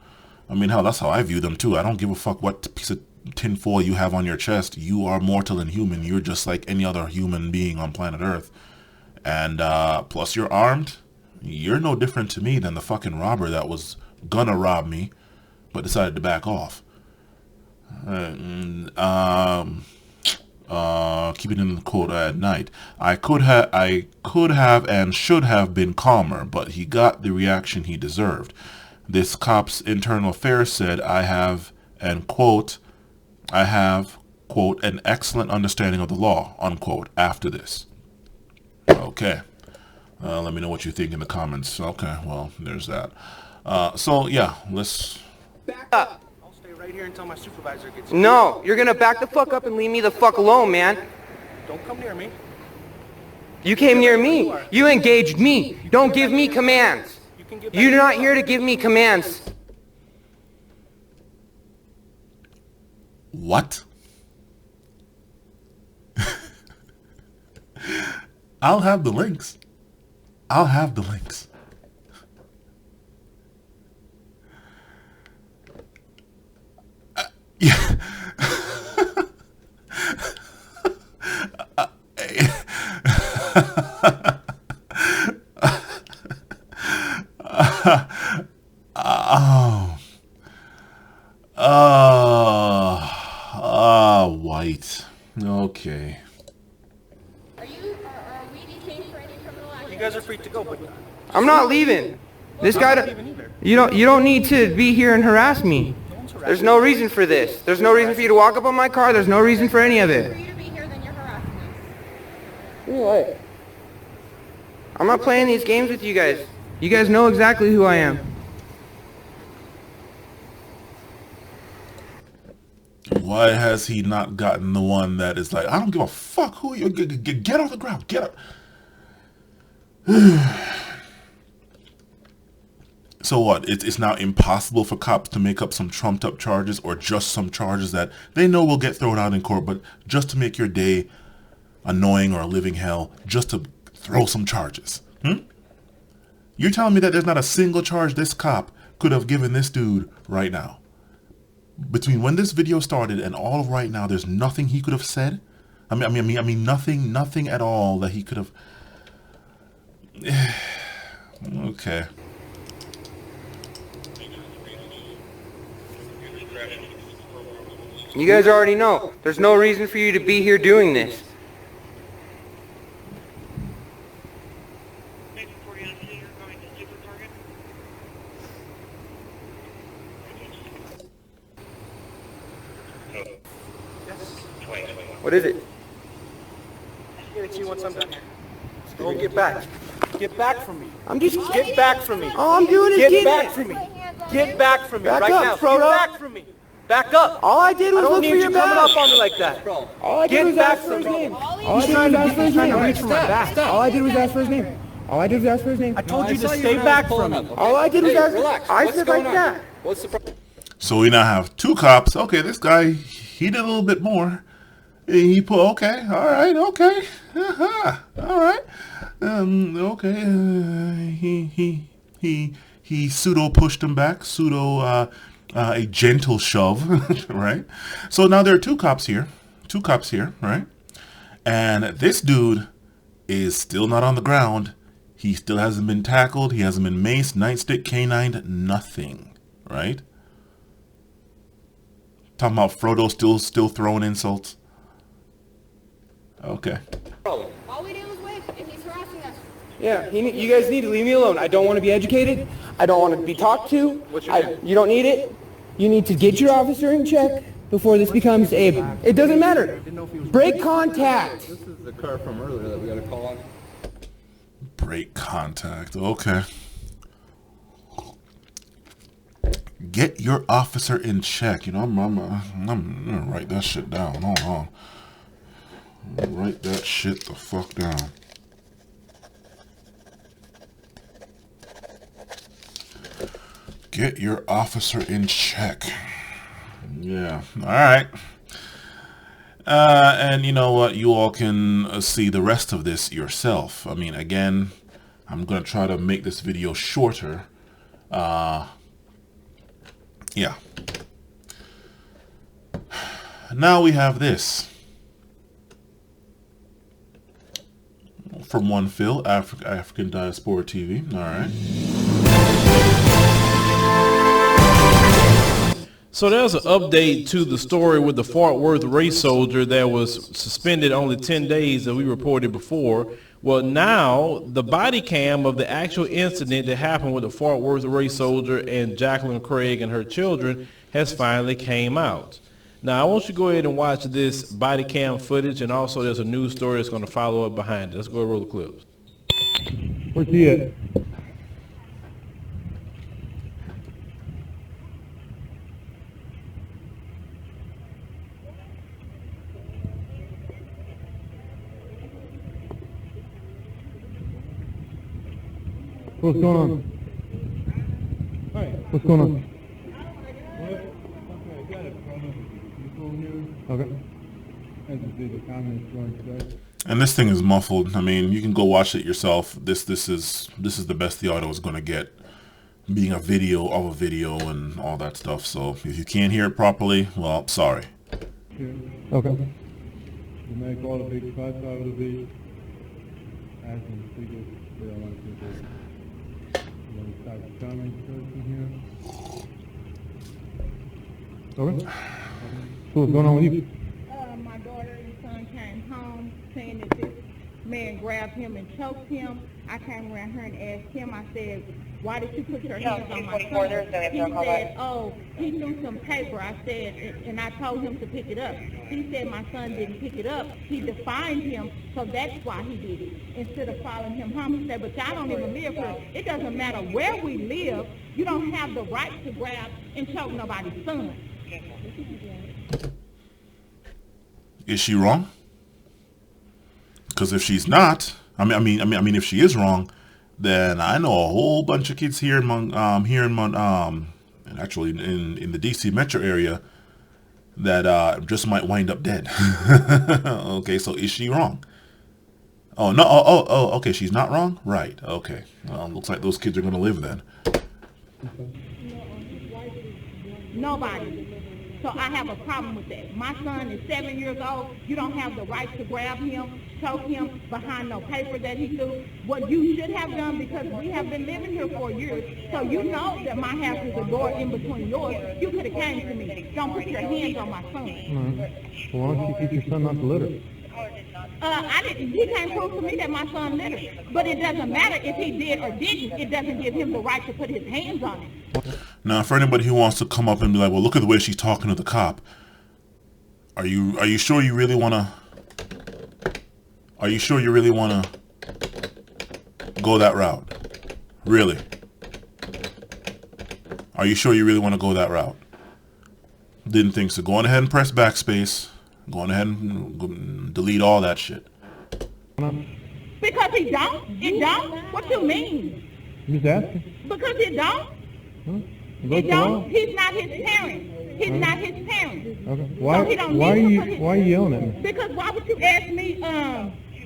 I mean, hell, that's how I view them too. I don't give a fuck what piece of tinfoil you have on your chest. You are mortal and human. You're just like any other human being on planet Earth. And plus you're armed. You're no different to me than the fucking robber that was gonna rob me, but decided to back off. keeping in the quote at night. I could have and should have been calmer, but he got the reaction he deserved. This cop's internal affairs said, I have, quote, an excellent understanding of the law, unquote, after this. Okay. Let me know what you think in the comments. Okay, well, there's that. So, yeah, let's... Back up. I'll stay right here until my supervisor gets... No, you're gonna back the fuck up and leave me the fuck alone, man. Don't come near me. You came near me. You engaged me. Don't give me commands. You're not here to give me commands. What? I'll have the links. I'll have the links. Yeah. White. Okay. Are we detained for any criminal activity? You guys are free to go, but I'm not leaving. This guy, either. you don't need to be here and harass me. There's no reason for this. There's no reason for you to walk up on my car. There's no reason for any of For it. you to be here, then you're harassing us. What? I'm not playing these games with you guys. You guys know exactly who I am. Why has he not gotten the one that is like, I don't give a fuck who you get off the ground, get up. So what? It's now impossible for cops to make up some trumped up charges or just some charges that they know will get thrown out in court, but just to make your day annoying or a living hell, just to throw some charges. You're telling me that there's not a single charge this cop could have given this dude right now? Between when this video started and all of right now, there's nothing he could have said? I mean, nothing at all that he could have... Okay. You guys already know. There's no reason for you to be here doing this. What is it? I'll get it to you once I'm done here. Don't get back. Get back from me. I'm just... Get back from me. All I'm doing is Get getting back it. from me. Get back from me Back right up, now. Frodo. Get back from me. Back up. All I did I was don't look need for you your coming back. up on me like that. All I did Get was back ask for from his me. name. All I did was ask for his name. reach for my back. All I did was ask for his name. All I did was ask for his name. I told you to stay back from me. All I did was ask... Relax. I What's said going like on? that. What's the problem? So we now have two cops. Okay, this guy, he did a little bit more. He put, okay, all right, okay, all right. Okay, he pseudo pushed him back, a gentle shove, right? So now there are two cops here, right? And this dude is still not on the ground. He still hasn't been tackled. He hasn't been maced, nightstick, canine, nothing, right? Talking about Frodo still throwing insults. Okay. All we did was wait, and he's harassing us. Yeah, you guys need to leave me alone. I don't want to be educated. I don't want to be talked to. You don't need it. You need to get your officer in check before this becomes a... It doesn't matter. Break contact. This is the car from earlier that we got to call on. Break contact. Okay. Get your officer in check. You know, I'm gonna write that shit down. Hold on. Write that shit the fuck down. Get your officer in check. Yeah. All right. And you know what? You all can see the rest of this yourself. I mean, again, I'm going to try to make this video shorter. Yeah. Now we have this. From one Phil, African Diaspora TV. All right. So there's an update to the story with the Fort Worth race soldier that was suspended only 10 days that we reported before. Well, now the body cam of the actual incident that happened with the Fort Worth race soldier and Jacqueline Craig and her children has finally came out. Now, I want you to go ahead and watch this body cam footage, and also there's a news story that's going to follow up behind it. Let's go roll the clips. Where's he at? What's going on? What's going on? Okay. And this thing is muffled. I mean, you can go watch it yourself. This is the best the audio is going to get, being a video of a video and all that stuff. So if you can't hear it properly, well, sorry. Okay. You make all the big cuts out of the beat. As in figures, they don't want to do this. You want to start the comments first in here? Okay. So what's going on with you? My daughter and son came home saying that this man grabbed him and choked him. I came around her and asked him, I said, why did you put your hands on my son? He said, oh, he threw some paper. I said, and I told him to pick it up. He said my son didn't pick it up. He defined him, so that's why he did it. Instead of following him home, he said, but y'all don't even live here. It doesn't matter where we live. You don't have the right to grab and choke nobody's son. Is she wrong? Because if she's not, I mean, if she is wrong, then I know a whole bunch of kids here in actually in the DC metro area that just might wind up dead. Okay, so is she wrong? Oh no! Oh, okay. She's not wrong, right? Okay. Looks like those kids are gonna live then. Nobody. So I have a problem with that. My son is 7 years old. You don't have the right to grab him, choke him behind no paper that he threw. What you should have done, because we have been living here for years, so you know that my house is a door in between yours. You could have came to me. Don't put your hands on my son. Well, why don't you keep your son not to litter? He can't prove to me that my son littered. But it doesn't matter if he did or didn't. It doesn't give him the right to put his hands on him. Now, for anybody who wants to come up and be like, well, look at the way she's talking to the cop. Are you sure you really want to? Are you sure you really want to go that route? Really? Are you sure you really want to go that route? Didn't think so. Go on ahead and press backspace. Go on ahead and delete all that shit. Because he don't? It don't? What you mean? Just asking. Because it don't? It don't? He's not his parent. He's not his parent. Okay. Why are you yelling at me? Because why would you ask me,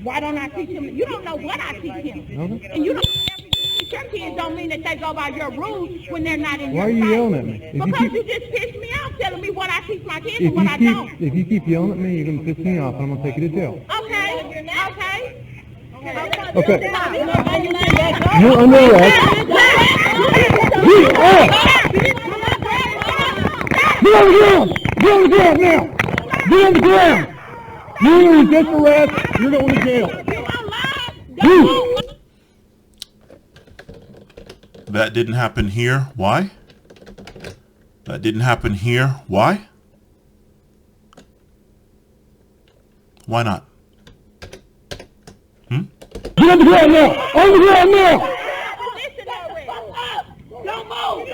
why don't I teach him? You don't know what I teach him. Okay. And you don't know everything you teach your kids don't mean that they go by your rules when they're not in your Why are you sight. yelling at me? Because you just pissed me off telling me what I teach my kids and what I don't. If you keep yelling at me, you're going to piss me off and I'm going to take you to jail. Okay. Okay. You're under arrest. Get on the ground! Get on the ground now! Get on the ground! You resist arrest, you're going to jail. That didn't happen here. Why? That didn't happen here. Why? Why not? Get on the ground now! On the ground now! Don't move!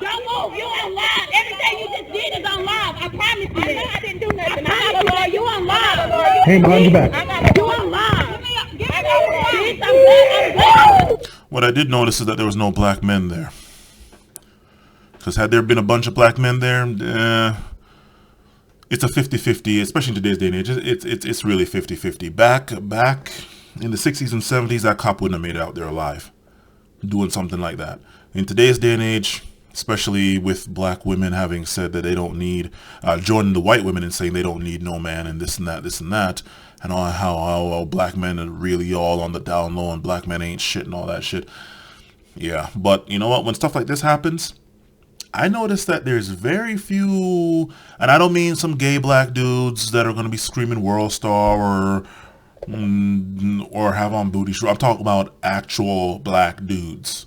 Don't move! You on live! Everything you just did is on live! I promise you! I know I didn't do nothing! I'm not a lawyer! You on live! Hey, behind your back. You on live! What I did notice is that there was no black men there. Because had there been a bunch of black men there, it's a 50-50, especially in today's day and age. It's really 50-50. Back in the 60s and 70s, that cop wouldn't have made it out there alive doing something like that. In today's day and age, especially with black women having said that they don't need, joining the white women and saying they don't need no man and this and that, and all how black men are really all on the down low and black men ain't shit and all that shit. Yeah, but you know what? When stuff like this happens, I noticed that there's very few, and I don't mean some gay black dudes that are going to be screaming World Star or have on booty shorts. I'm talking about actual black dudes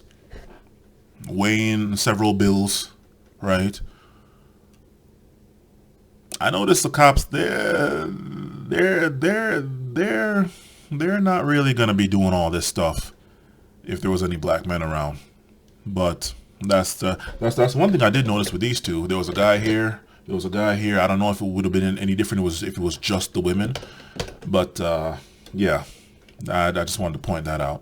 weighing several bills, right? I noticed the cops they're not really going to be doing all this stuff if there was any black men around. But that's one thing I did notice with these two. There was a guy here. I don't know if it would have been any different if it was just the women. But yeah, I just wanted to point that out.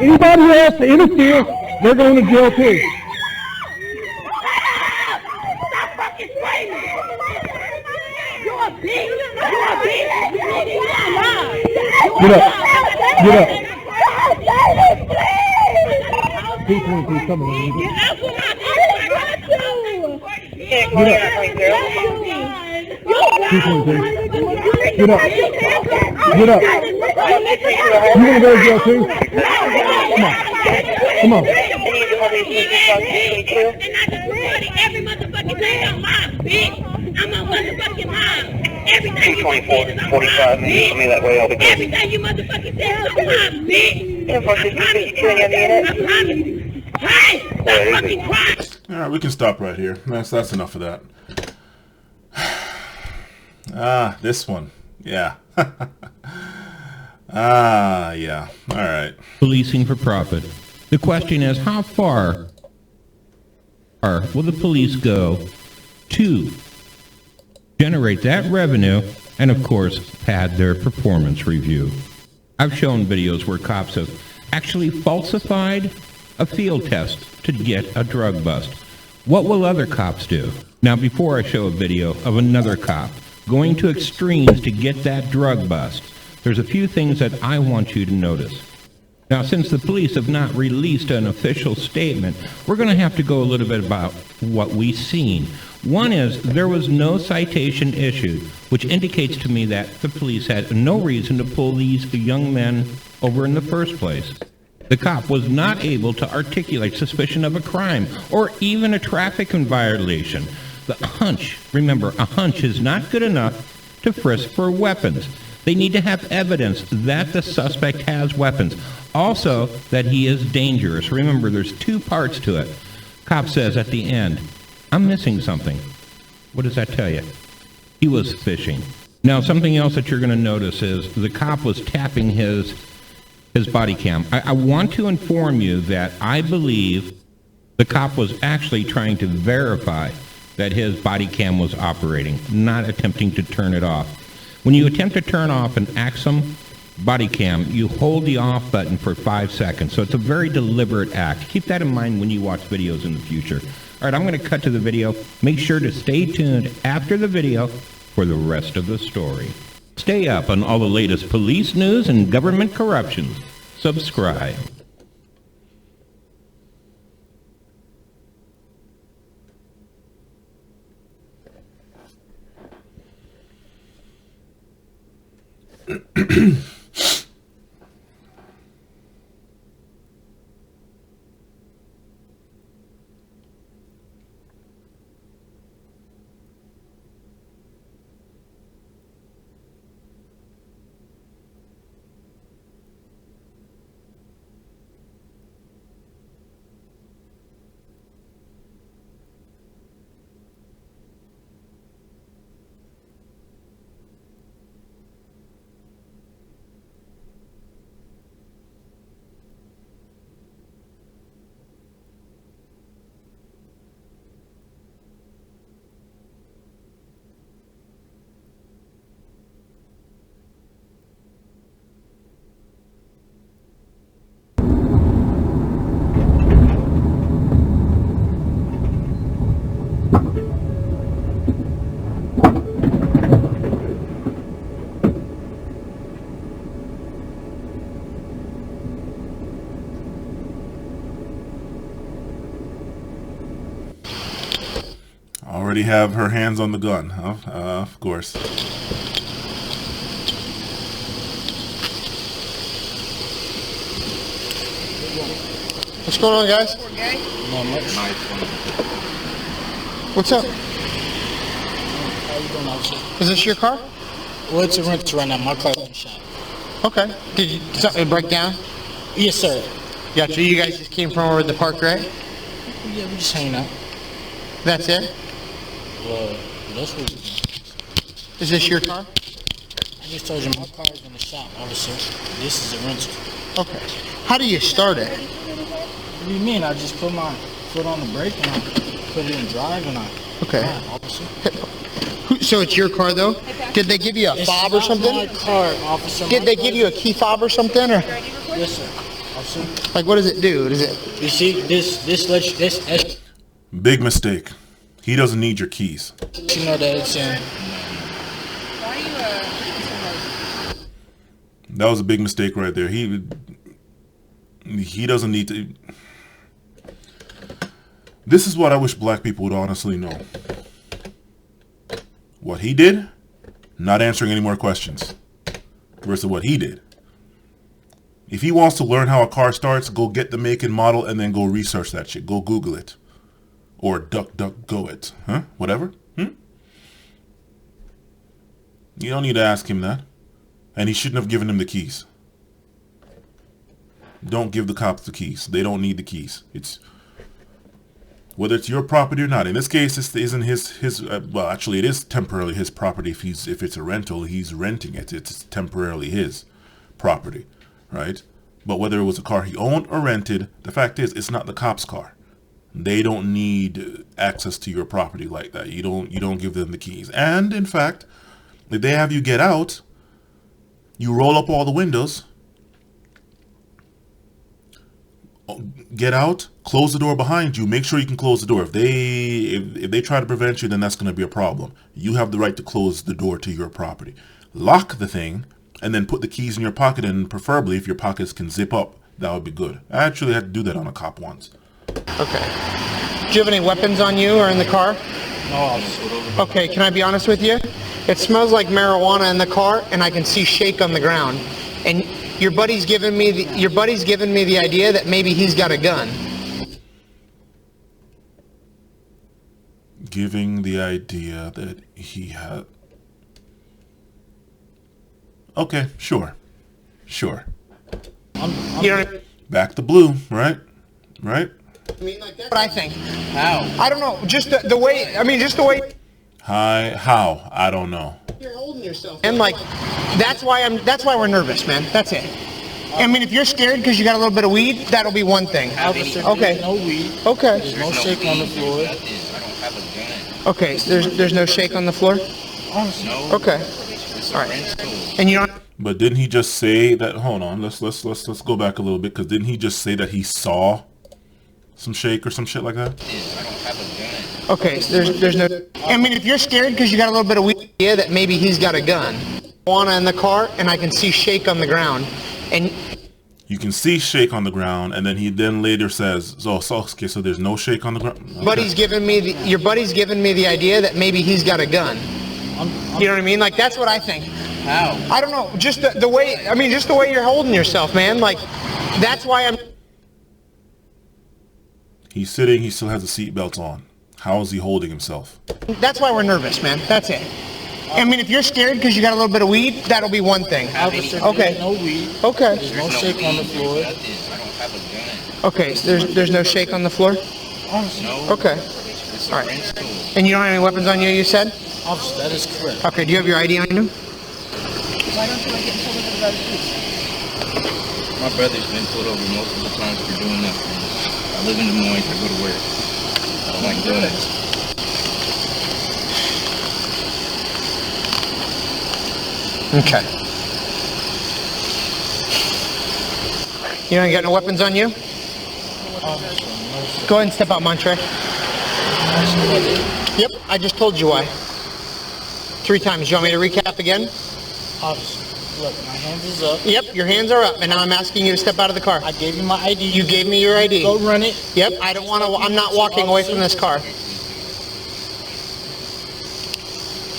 Anybody who has to interfere, they're going to jail too. Get up. Get up. P23 coming. Get up. P23. Get up. Get up. You want to go to jail too? Come on. Come on. Every motherfucking day I'm mob, bitch. I'm a motherfucking mob. Every day you 224, 45 minutes for me that way, I'll be good. Every day you motherfucking say I'm mob, bitch. 10-4-6-52 on the unit. Hey, stop fucking crying. Alright, we can stop right here. That's enough of that. This one. Yeah. Yeah. Alright. Policing for profit. The question is, how far will the police go to generate that revenue and, of course, pad their performance review? I've shown videos where cops have actually falsified a field test to get a drug bust. What will other cops do? Now, before I show a video of another cop going to extremes to get that drug bust, there's a few things that I want you to notice. Now, since the police have not released an official statement, we're going to have to go a little bit about what we've seen. One is there was no citation issued, which indicates to me that the police had no reason to pull these young men over in the first place. The cop was not able to articulate suspicion of a crime or even a traffic violation. The hunch, remember, a hunch is not good enough to frisk for weapons. They need to have evidence that the suspect has weapons. Also, that he is dangerous. Remember, there's two parts to it. Cop says at the end, I'm missing something. What does that tell you? He was fishing. Now, something else that you're going to notice is the cop was tapping his body cam. I want to inform you that I believe the cop was actually trying to verify that his body cam was operating, not attempting to turn it off. When you attempt to turn off an Axum body cam, you hold the off button for 5 seconds. So it's a very deliberate act. Keep that in mind when you watch videos in the future. All right, I'm going to cut to the video. Make sure to stay tuned after the video for the rest of the story. Stay up on all the latest police news and government corruptions. Subscribe. Already have her hands on the gun, huh? Of course. What's going on, guys? Not much. What's up? How you doing, officer? Is this your car? Well, it's a rental right now. My car's in the shop. Okay. Did something break down? Yes, sir. Gotcha. You guys just came from over at the park, right? Yeah, we just hanging out. That's it? Well, that's what we do. Is this your car? I just told you my car's in the shop, officer. This is a rental. Okay. How do you start it? What do you mean? I just put my foot on the brake and I put it in drive and I Okay. drive, officer. So it's your car, though? Did they give you a fob or something? It's my car, officer. Did they give you a key fob or something? Or Yes, sir. Officer. like, what does it do? Does it? You see, this Big mistake. He doesn't need your keys. you know that it's in. That was a big mistake right there. He doesn't need to. This is what I wish black people would honestly know. What he did, not answering any more questions, versus what he did. If he wants to learn how a car starts, go get the make and model and then go research that shit. Go Google it. Or DuckDuckGo it. Huh? Whatever. You don't need to ask him that. And he shouldn't have given him the keys. Don't give the cops the keys. They don't need the keys. It's whether it's your property or not. In this case, this isn't his. Well, actually, it is temporarily his property. If it's a rental, he's renting it. It's temporarily his property, right? But whether it was a car he owned or rented, the fact is, it's not the cops' car. They don't need access to your property like that. You don't give them the keys. And in fact, if they have you get out, you roll up all the windows, get out, close the door behind you, make sure you can close the door. If they try to prevent you, then that's going to be a problem. You have the right to close the door to your property. Lock the thing, and then put the keys in your pocket, and preferably if your pockets can zip up, that would be good. I actually had to do that on a cop once. Okay. Do you have any weapons on you or in the car? No, Okay, can I be honest with you? It smells like marijuana in the car, and I can see shake on the ground. And your buddy's giving me the idea that maybe he's got a gun. Giving the idea that he had. Okay, sure. You know, Back to blue, right? Right? I mean, like, that's what I think. How? I don't know. Just the way. I mean, just the way. Hi, how? I don't know. You're holding yourself. And like, that's why we're nervous, man. That's it. I mean, if you're scared because you got a little bit of weed, that'll be one thing. Officer, Okay. there's no weed. Okay. There's no shake on the floor. Okay. There's no shake on the floor. Okay. All right. And you don't. But didn't he just say that? Hold on. Let's go back a little bit, because didn't he just say that he saw some shake or some shit like that? Okay, there's no. I mean, if you're scared because you got a little bit of weed, yeah, that maybe he's got a gun. Marijuana in the car, and I can see shake on the ground, and you can see shake on the ground, and then he later says, okay, so there's no shake on the ground. Okay. your buddy's giving me the idea that maybe he's got a gun. You know what I mean? Like, that's what I think. How? I don't know. Just the way. I mean, just the way you're holding yourself, man. Like, that's why I'm. He's sitting. He still has the seatbelt on. How is he holding himself? That's why we're nervous, man. That's it. I mean, if you're scared because you got a little bit of weed, that'll be one thing. Officer, Okay. there's no weed. Okay. There's no shake on the floor. Okay. There's no shake on the floor. Okay. All right. And you don't have any weapons on you, you said? Officer, that is correct. Okay. Do you have your ID on you? Why don't you get in trouble with the police? My brother's been pulled over multiple times for doing nothing. I live in Des Moines. I go to work. I don't like doing it. Okay. You ain't got no weapons on you? Go ahead and step out, Montre. Yep, I just told you why. 3 times. You want me to recap again? Officer, look, my hands is up. Yep, your hands are up, and now I'm asking you to step out of the car. I gave you my ID. You gave me your ID. Go run it. Yep, I don't want to. I'm not walking away from this car.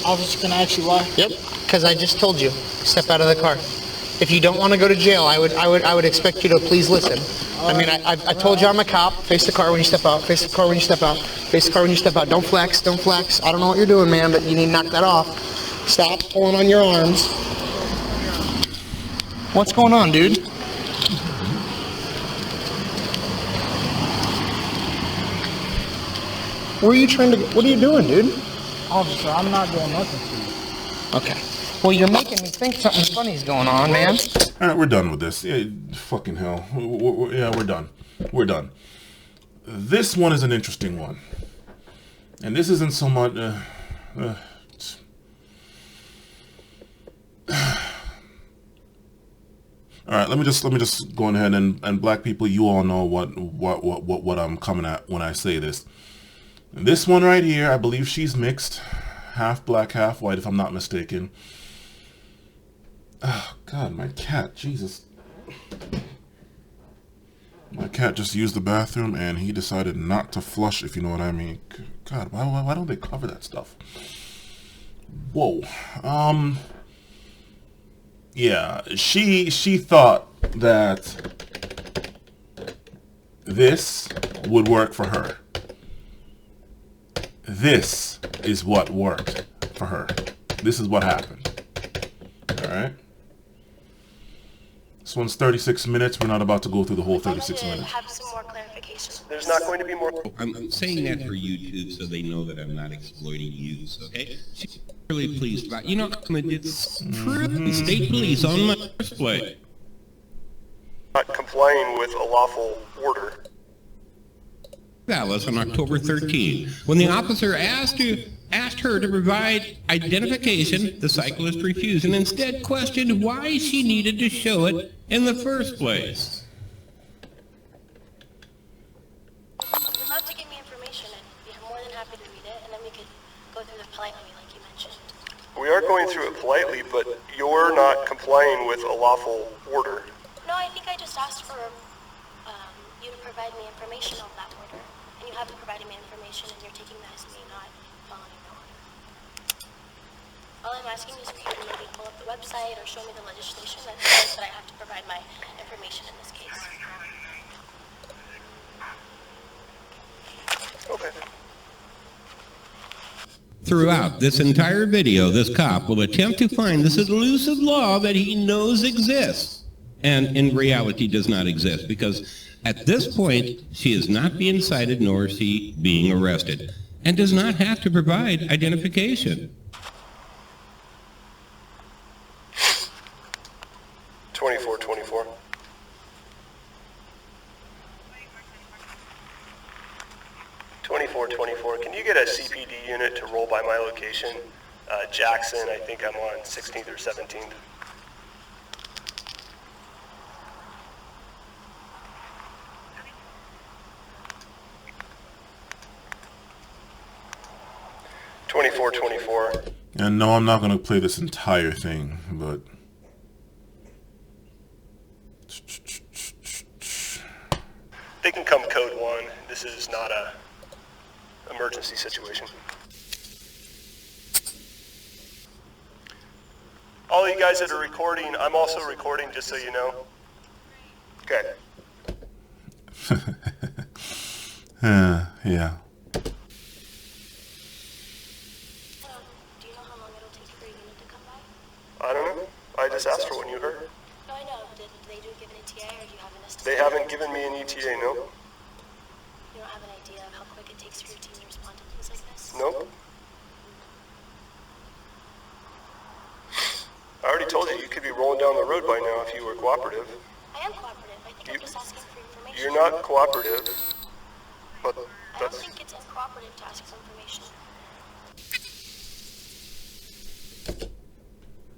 Officer, can I ask you why? Yep, because I just told you. Step out of the car. If you don't want to go to jail, I would expect you to please listen. I mean, I told you I'm a cop. Face the car when you step out. Face the car when you step out. Face the car when you step out. Don't flex. Don't flex. I don't know what you're doing, man, but you need to knock that off. Stop pulling on your arms. What's going on, dude? Where are you trying to... What are you doing, dude? Officer, I'm not doing nothing to you. Okay. Well, you're making me think something funny's going on, man. All right, we're done with this. Yeah, fucking hell. Yeah, we're done. We're done. This one is an interesting one. And this isn't so much... All right, let me just go ahead and black people, you all know what I'm coming at when I say this. This one right here, I believe she's mixed, half black, half white, if I'm not mistaken. Oh God, my cat, Jesus. My cat just used the bathroom and he decided not to flush, if you know what I mean. God, why don't they cover that stuff? Whoa. Yeah, she thought that this would work for her. This is what worked for her. This is what happened. Alright? This one's 36 minutes. We're not about to go through the whole 36 minutes. Have some more clarification. There's not going to be more. I'm saying that for YouTube so they know that I'm not exploiting use, okay? She's really pleased about, you know, I did state police on my first play. Not complying with a lawful order. Dallas on October 13. When the officer asked her to provide identification, the cyclist refused and instead questioned why she needed to show it in the first place. You'd love to give me information, I'd be more than happy to read it, and then we could go through this politely, like you mentioned. We are going through it politely, but you're not complying with a lawful order. No, I think I just asked for you to provide me information on that order. And you haven't provided me information, and you're taking that as me not following the order. All I'm asking is for you to maybe pull up the website or show me the legislation that says that I have to provide my information in this case. Okay. Throughout this entire video, this cop will attempt to find this elusive law that he knows exists, and in reality does not exist, because at this point, she is not being cited nor is she being arrested, and does not have to provide identification. 2424. Can you get a CPD unit to roll by my location? Jackson, I think I'm on 16th or 17th. .24. And no, I'm not going to play this entire thing, but... They can come code 1. This is not a emergency situation. All you guys that are recording, I'm also recording, just so you know. Okay. Yeah. I don't know. I just asked for one, you heard. No, I know. Did they give an ETA, or do you have an estimate? They haven't given me an ETA, no. You don't have an idea of how quick it takes for your team to respond to things like this? Nope. I already told you could be rolling down the road by now if you were cooperative. I am cooperative. I think I'm just asking for information. You're not cooperative, but I don't think it's uncooperative to ask for information.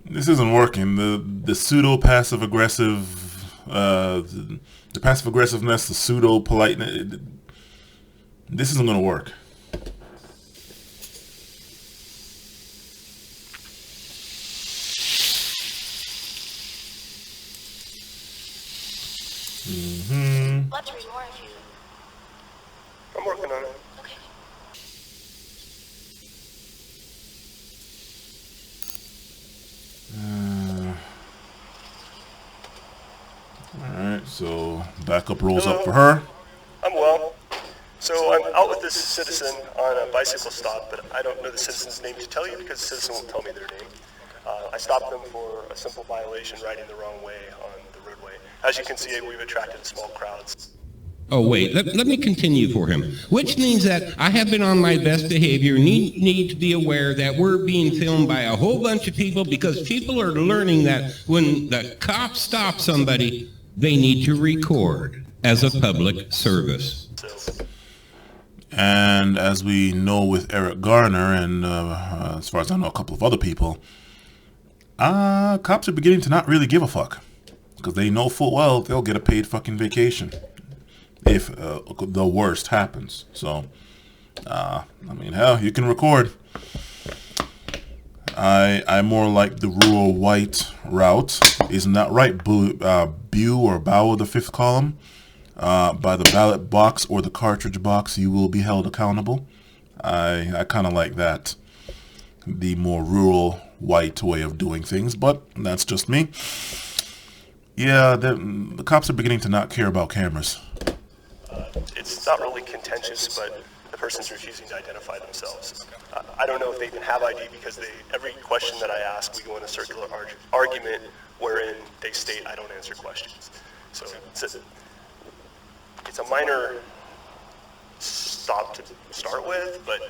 This isn't working. The pseudo passive aggressive, the passive aggressiveness, the pseudo politeness. This isn't going to work. I'd love to read more if you... I'm working on it. Okay. Alright, so so backup rolls up for her. I'm well. So I'm out with this citizen on a bicycle stop, but I don't know the citizen's name to tell you because the citizen won't tell me their name. I stopped them for a simple violation, riding the wrong way on the roadway. As you can see, we've attracted small crowds. Oh, wait, let me continue for him. Which means that I have been on my best behavior, need to be aware that we're being filmed by a whole bunch of people because people are learning that when the cops stop somebody, they need to record as a public service. And as we know with Eric Garner, and as far as I know, a couple of other people, cops are beginning to not really give a fuck. Because they know full well they'll get a paid fucking vacation if the worst happens. So, I mean, hell, you can record. I more like the rural white route. Isn't that right? Bew or bow of the fifth column. By the ballot box or the cartridge box, you will be held accountable. I kind of like that. The more rural white way of doing things, but that's just me. Yeah, the cops are beginning to not care about cameras. It's not really contentious, but the person's refusing to identify themselves. I don't know if they even have ID because every question that I ask, we go in a circular argument wherein they state I don't answer questions. So it's a minor stop to start with, but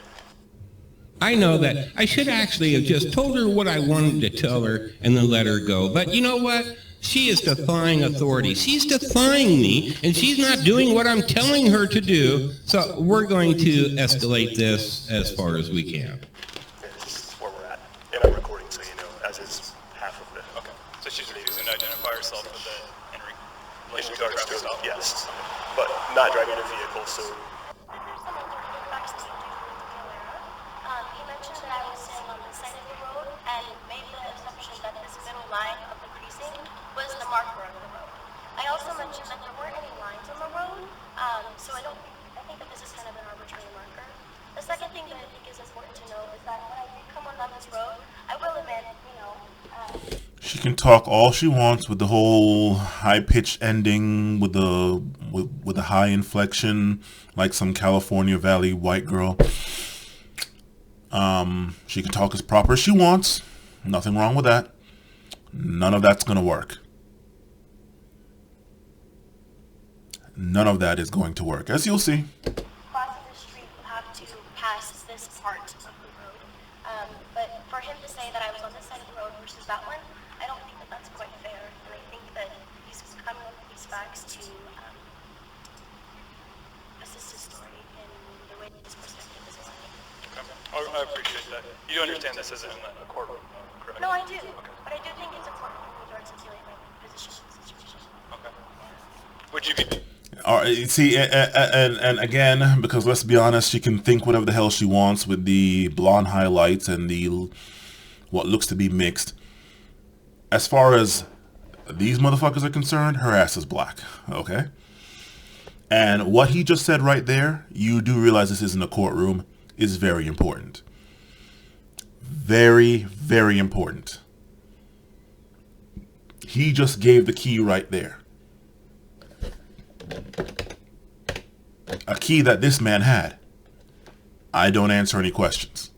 I know that I should actually have just told her what I wanted to tell her and then let her go. But you know what? She is defying authority. She's defying me, and she's not doing what I'm telling her to do. So we're going to escalate this as far as we can. This is where we're at. And I'm recording, so you know, as is half of it. Okay. So she's refusing to identify herself with the in relation to regards to herself? yes, but not driving a vehicle, so. He mentioned that I was standing on this side of the road and made the assumption that this middle line of the precinct was the marker of the road. I also mentioned that there weren't any lines on the road, so I think that this is kind of an arbitrary marker. The second thing that I think is important to note is that when I did come on down this road, I will admit, She can talk all she wants with the whole high-pitched ending with the high inflection, like some California Valley white girl. She can talk as proper as she wants. Nothing wrong with that. None of that's going to work. None of that is going to work, as you'll see. Crossing the street will have to pass this part of the road. But for him to say that I was on this side of the road versus that one, I don't think that that's quite fair. And I think that he's coming up with these facts to assist his story in the way that his perspective is aligning. Okay. I appreciate that. You do understand this isn't a courtroom, correct? No, I do. Okay. But I do think it's important for me to articulate my position in the situation. Okay. Would you be... All right, see, and again, because let's be honest, she can think whatever the hell she wants with the blonde highlights and the what looks to be mixed. As far as these motherfuckers are concerned, her ass is black, okay? And what he just said right there, you do realize this isn't a courtroom, is very important. Very, very important. He just gave the key right there. A key that this man had. I don't answer any questions.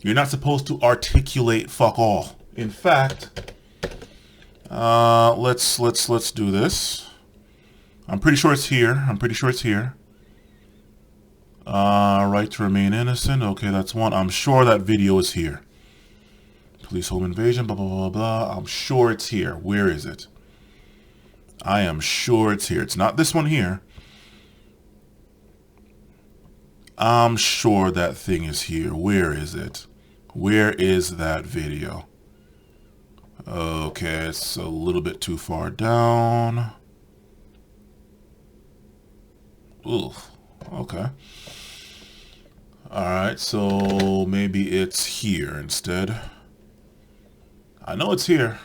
You're not supposed to articulate fuck all. In fact, let's do this. I'm pretty sure it's here. Right to remain innocent. Okay, that's one. I'm sure that video is here. Police home invasion, blah, blah, blah, blah. I'm sure it's here. Where is it? I am sure it's here. It's not this one here. I'm sure that thing is here. Where is it? Where is that video? Okay, it's a little bit too far down. Oof. Okay. Alright, so maybe it's here instead. I know it's here.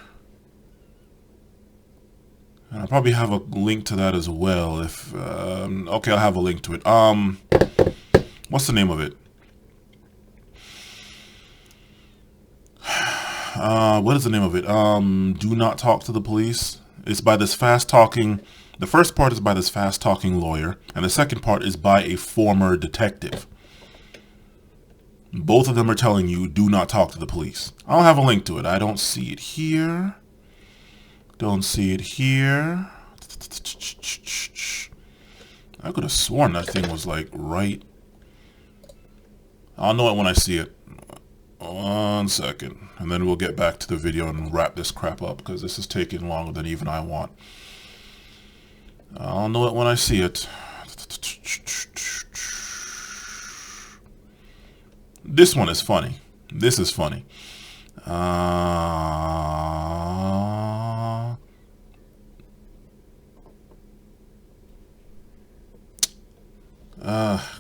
And I'll probably have a link to that as well if okay, I'll have a link to it. What's the name of it? What is the name of it? Do not talk to the police. It's by this fast-talking... The first part is by this fast-talking lawyer, and the second part is by a former detective. Both of them are telling you, do not talk to the police. I'll have a link to it. I don't see it here. Don't see it here. I could have sworn that thing was like right... I'll know it when I see it. 1 second. And then we'll get back to the video and wrap this crap up, because this is taking longer than even I want. I'll know it when I see it. This one is funny. This is funny.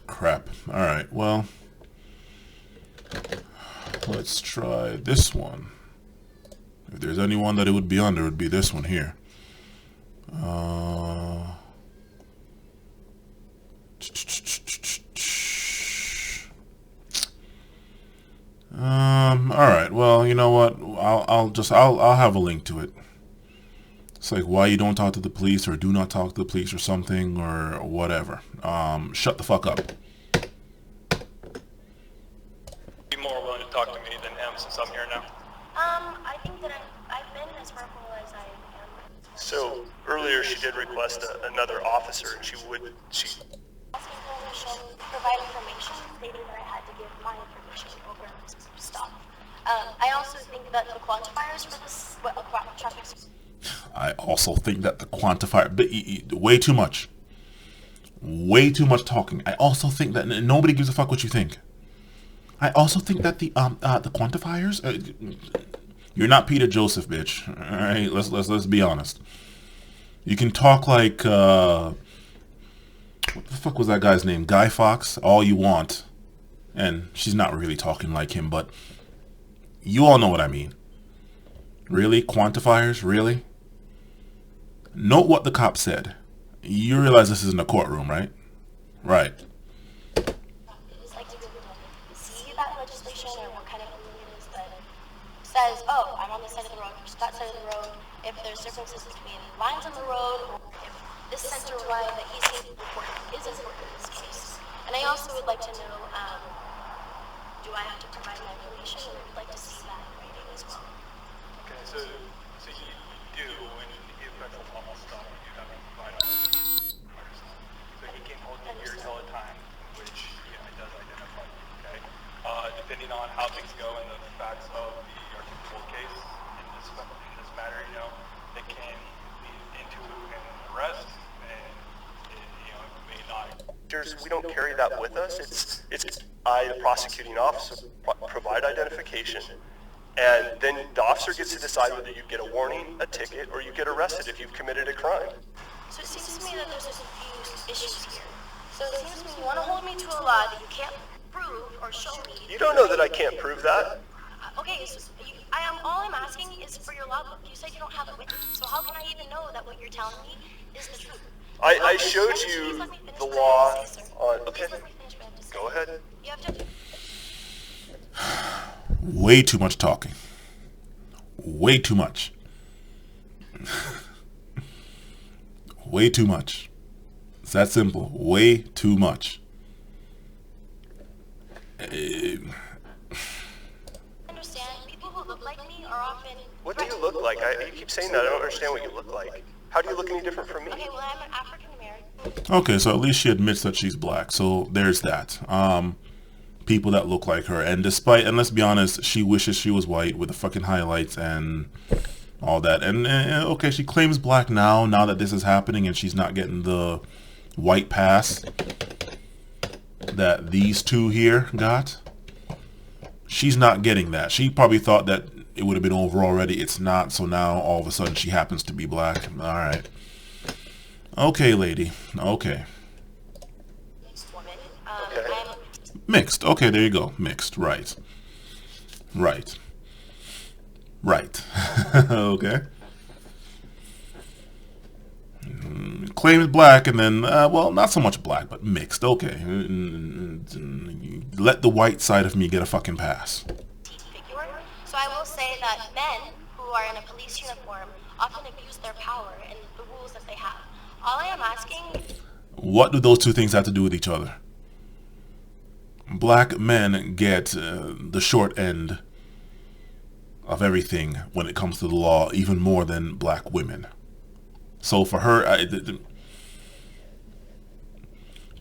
Crap. Alright, well... Let's try this one. If there's anyone that it would be under, it would be this one here. Alright, well, you know what? I'll have a link to it. It's like why you don't talk to the police, or do not talk to the police, or something, or whatever. Shut the fuck up. Be more willing to talk to me than him since I'm here now. I think that I've been as verbal as I am. So earlier she did request another officer, and she Asking permission, provide information, stating that I had to give my information over this stop. I also think that the quantifiers for this traffic... I also think that the quantifier... Way too much. Way too much talking. I also think that... Nobody gives a fuck what you think. I also think that the quantifiers... you're not Peter Joseph, bitch. Alright, let's be honest. You can talk like... what the fuck was that guy's name? Guy Fawkes? All you want. And she's not really talking like him, but... You all know what I mean. Really? Quantifiers? Really? Note what the cop said. You realize this isn't a courtroom, right? Right. Like to see that legislation, or what kind of ruling it is that says, oh, I'm on this side of the road, or that side of the road, if there's differences between lines on the road, or if this center line that he's seeing important is important in this case. And I also would like to know, do I have to provide my information, or would like to see that in writing as well? Okay, so you do, when you give petrol pump stop, you have to provide all the so he can hold you here till a time, which it does identify you, okay? Depending on how things go and the facts of the articulable case in this matter, it can lead into an arrest, and it may not. we don't carry that with us. It's I, the prosecuting officer, provide identification, and then the officer gets to decide whether you get a warning, a ticket, or you get arrested if you've committed a crime. So it seems to me that there's a few issues here. So it seems to me you want to hold me to a law that you can't prove or show me. You don't know that I can't prove that. Okay, so all I'm asking is for your law book. You said you don't have it with you, so how can I even know that what you're telling me is the truth? I showed you the law on... Okay, go ahead. You have to... Way too much talking. Way too much. Way too much. It's that simple. Way too much. Understand, people who look like me are often... What do you look like? You keep saying that. I don't understand what you look like. How do you look any different from me? Okay, well, I'm an African American. Okay, so at least she admits that she's black. So there's that. People that look like her. And let's be honest, she wishes she was white with the fucking highlights and all that. And okay, she claims black now that this is happening and she's not getting the white pass that these two here got. She's not getting that. She probably thought that it would have been over already. It's not, so now all of a sudden she happens to be black. Alright. Okay, lady. Okay. Mixed. Okay, there you go. Mixed. Right. Right. Right. Okay. Claims black and then, well, not so much black, but mixed. Okay. Let the white side of me get a fucking pass. So I will say that men who are in a police uniform often abuse their power and the rules that they have. All I am asking... What do those two things have to do with each other? Black men get the short end of everything when it comes to the law, even more than black women. So for her,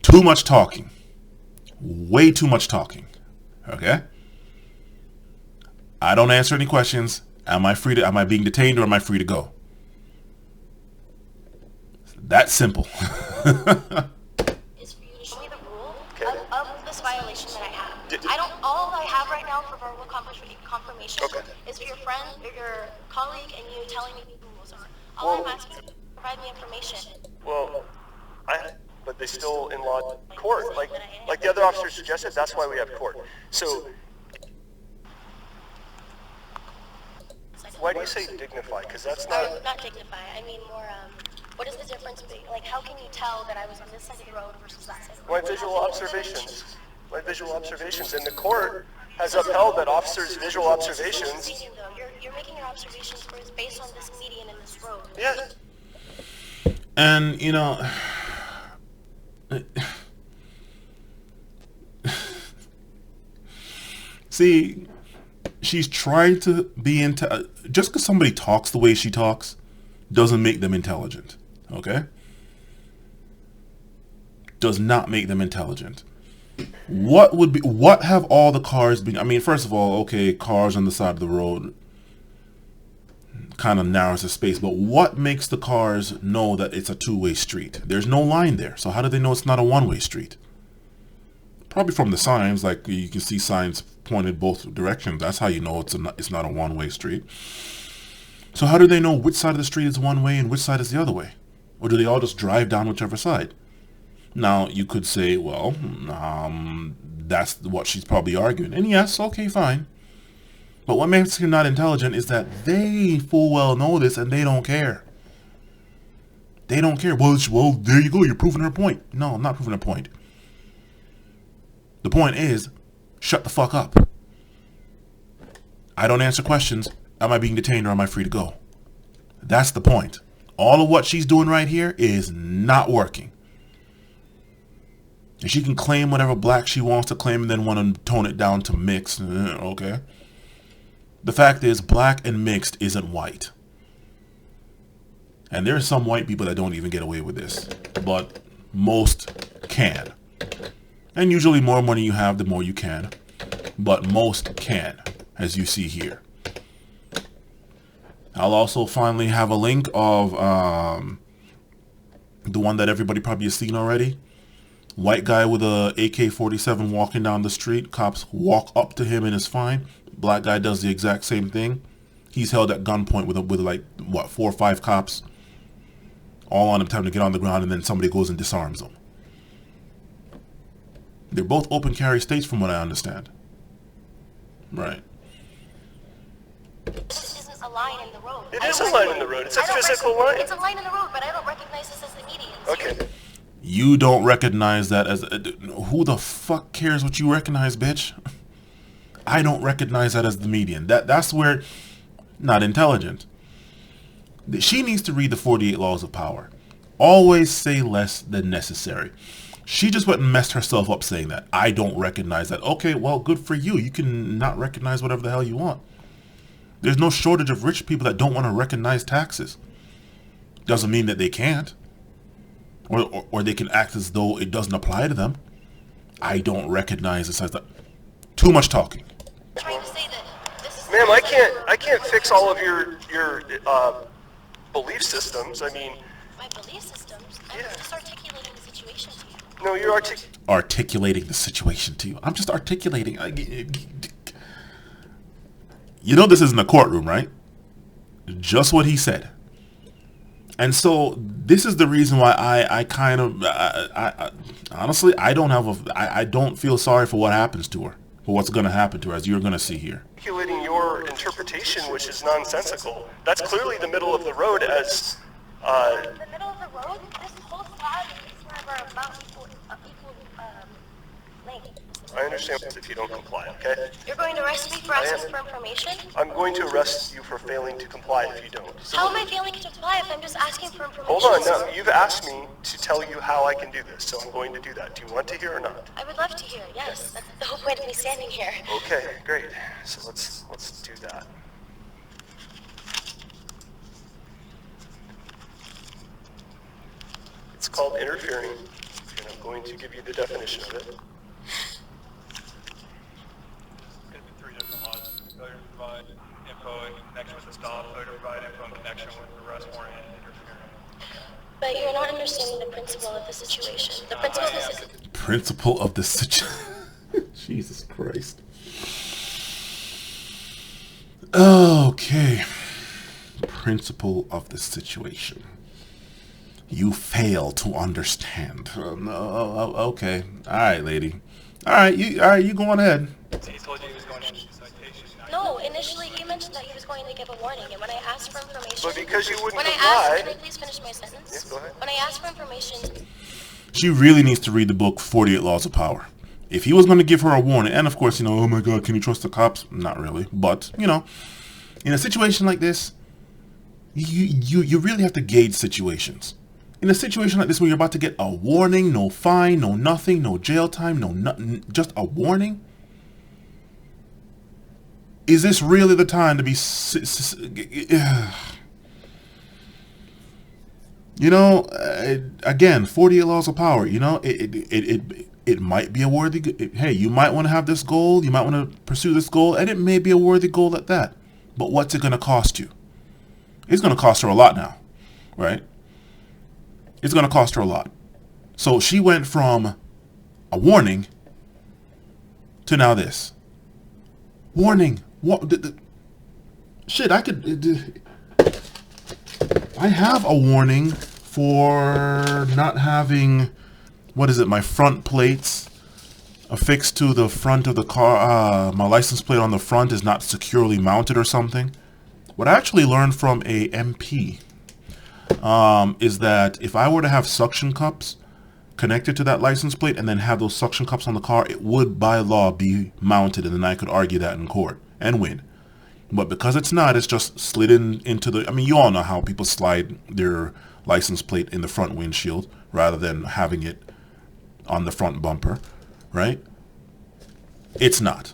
too much talking. Way too much talking. Okay? I don't answer any questions. Am I being detained or am I free to go? That's simple. Is for you to show me the rule of this violation that I have. All I have right now for verbal confirmation is for your friend or your colleague and you telling me what the rules are. All I'm asking is to provide me information. Well, but they still in law court. Like the other officer suggested, that's why we have court. So, why do you say dignify? Because that's not... Not dignify, I mean more, what is the difference like how can you tell that I was on this side of the road versus that side of the road? My visual observations. And the court has upheld that officers' visual observations... You're making your observations based on this median in this road. Yeah. And, you know... See, she's trying to be just because somebody talks the way she talks doesn't make them intelligent. Okay? Does not make them intelligent. What have all the cars been? I mean, first of all, okay, cars on the side of the road kind of narrows the space, but what makes the cars know that it's a two-way street? There's no line there, so how do they know it's not a one-way street? Probably from the signs, like you can see signs pointed both directions. That's how you know it's not a one-way street. So how do they know which side of the street is one way and which side is the other way? Or do they all just drive down whichever side? Now, you could say, well, that's what she's probably arguing. And yes, okay, fine. But what makes her not intelligent is that they full well know this and they don't care. They don't care. Well, there you go. You're proving her point. No, I'm not proving her point. The point is, shut the fuck up. I don't answer questions. Am I being detained or am I free to go? That's the point. All of what she's doing right here is not working. And she can claim whatever black she wants to claim and then want to tone it down to mixed. Okay. The fact is, black and mixed isn't white. And there are some white people that don't even get away with this. But most can. And usually more money you have, the more you can. But most can, as you see here. I'll also finally have a link of the one that everybody probably has seen already. White guy with a AK-47 walking down the street. Cops walk up to him and it's fine. Black guy does the exact same thing. He's held at gunpoint with like, what, 4 or 5 cops. All on him, telling him to get on the ground, and then somebody goes and disarms him. They're both open carry states from what I understand. Right. This isn't a line in the road. It is a line in the road. It's a physical line. It's a line in the road, but I don't recognize this as the median. Okay. You don't recognize that as... who the fuck cares what you recognize, bitch? I don't recognize that as the median. That's where... Not intelligent. She needs to read the 48 Laws of Power. Always say less than necessary. She just went and messed herself up saying that. I don't recognize that. Okay, well, good for you. You can not recognize whatever the hell you want. There's no shortage of rich people that don't want to recognize taxes. Doesn't mean that they can't. Or they can act as though it doesn't apply to them. I don't recognize this as that. Too much talking. I'm trying to say that this is... Ma'am, I can't fix all of your belief systems. I mean... My belief systems? I'm just articulating the situation to you. No, you're articulating the situation to you. I'm just articulating. You know this isn't a courtroom, right? Just what he said. And so this is the reason why I kind of honestly I don't feel sorry for what happens to her, for what's going to happen to her, as you're going to see here. Articulating your interpretation, which is nonsensical. That's clearly the middle of the road as... The middle of the road? This whole slide is where we're about equal lane. warning. I understand if you don't comply, okay? You're going to arrest me for asking for information? I'm going to arrest you for failing to comply if you don't. So How am I failing to comply if I'm just asking for information? hold on, no, you've asked me to tell you how I can do this, so I'm going to do that. Do you want to hear or not? I would love to hear, yes. That's the whole point of me standing here. Okay, great. So let's do that. It's called interfering, and I'm going to give you the definition of it. Provide info in connection with the stop, failure to provide info in connection with the arrest warrant and interfering. But you're not understanding the principle of the situation. The principle of the situation. Principle of the situation. Jesus Christ. Okay. Principle of the situation. You fail to understand. Okay. All right, lady. All right, you go on ahead. He told you he was going to issue citation. No, initially he mentioned that he was going to give a warning, and when I asked for information... But because you wouldn't when I comply... asked, can I please finish my sentence? Yes, go ahead. When I asked for information... She really needs to read the book 48 Laws of Power. If he was going to give her a warning, and of course, oh my God, can you trust the cops? Not really, but, in a situation like this, you really have to gauge situations. In a situation like this where you're about to get a warning, no fine, no nothing, no jail time, no nothing, just a warning. Is this really the time to be... again, 48 Laws of Power, it might be a worthy... Hey, you might want to have this goal, you might want to pursue this goal, and it may be a worthy goal at that. But what's it going to cost you? It's going to cost her a lot now, right? It's going to cost her a lot. So she went from a warning to now this. Warning. What? Shit, I have a warning for not having, my front plates affixed to the front of the car. My license plate on the front is not securely mounted or something. What I actually learned from a MP is that if I were to have suction cups connected to that license plate and then have those suction cups on the car, it would by law be mounted, and then I could argue that in court and win. But because it's not, it's just slid into the... you all know how people slide their license plate in the front windshield rather than having it on the front bumper, right? It's not.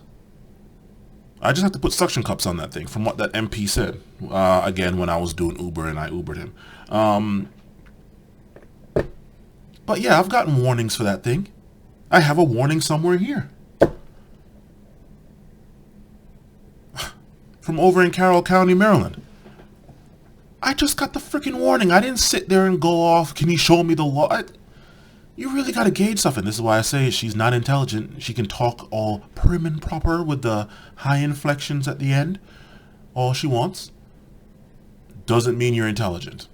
I just have to put suction cups on that thing, from what that MP said. Again, when I was doing Uber and I Ubered him. But yeah, I've gotten warnings for that thing. I have a warning somewhere here. From over in Carroll County, Maryland. I just got the freaking warning. I didn't sit there and go off, can you show me the law? You really got to gauge stuff, and this is why I say she's not intelligent. She can talk all prim and proper with the high inflections at the end. All she wants. Doesn't mean you're intelligent.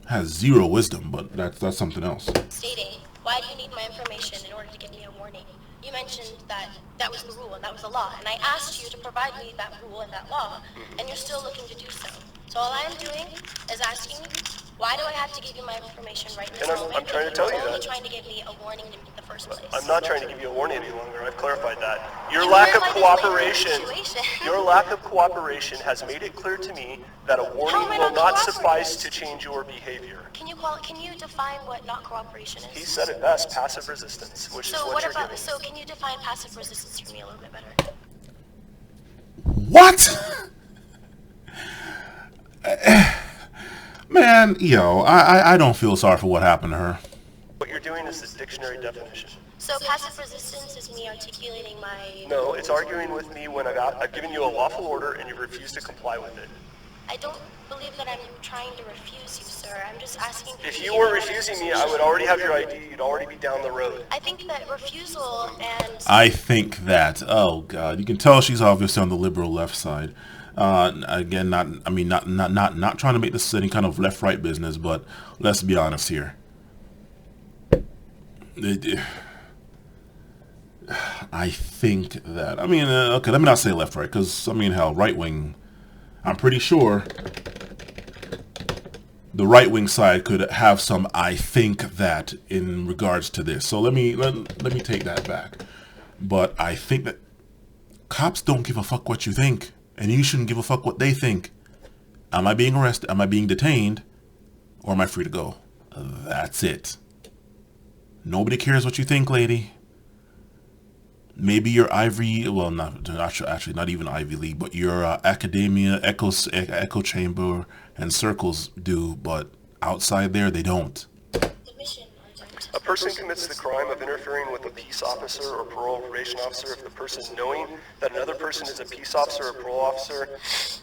Has zero wisdom, but that's something else. Stating, why do you need my information in order to give me a warning? You mentioned that that was the rule and that was the law, and I asked you to provide me that rule and that law, and you're still looking to do so. So all I'm doing is asking, why do I have to give you my information right now? And I'm trying to tell you that. You're only trying to give me a warning in the first place. I'm not trying to give you a warning any longer. I've clarified that. Your lack of cooperation has made it clear to me that a warning will not suffice to change your behavior. Can you define what not cooperation is? He said it best, passive resistance, which is what you're doing. So can you define passive resistance for me a little bit better? What? Man, I don't feel sorry for what happened to her. What you're doing is the dictionary definition. So passive resistance is me articulating my... No, it's arguing with me when I've given you a lawful order and you refuse to comply with it. I don't believe that I'm trying to refuse you, sir. I'm just asking... If you were refusing me, I would already have your ID. You'd already be down the road. I think that refusal and... I think that... Oh, God. You can tell she's obviously on the liberal left side. Again, not trying to make this any kind of left-right business, but let's be honest here. I think that... okay, let me not say left-right, because, hell, right-wing... I'm pretty sure the right-wing side could have some I think that in regards to this. So let me take that back. But I think that cops don't give a fuck what you think, and you shouldn't give a fuck what they think. Am I being arrested? Am I being detained? Or am I free to go? That's it. Nobody cares what you think, lady. Maybe your Ivy, well, not actually, not even Ivy League, but your academia, echo chamber, and circles do, but outside there, they don't. A person commits the crime of interfering with a peace officer or parole probation officer if the person, knowing that another person is a peace officer or parole officer,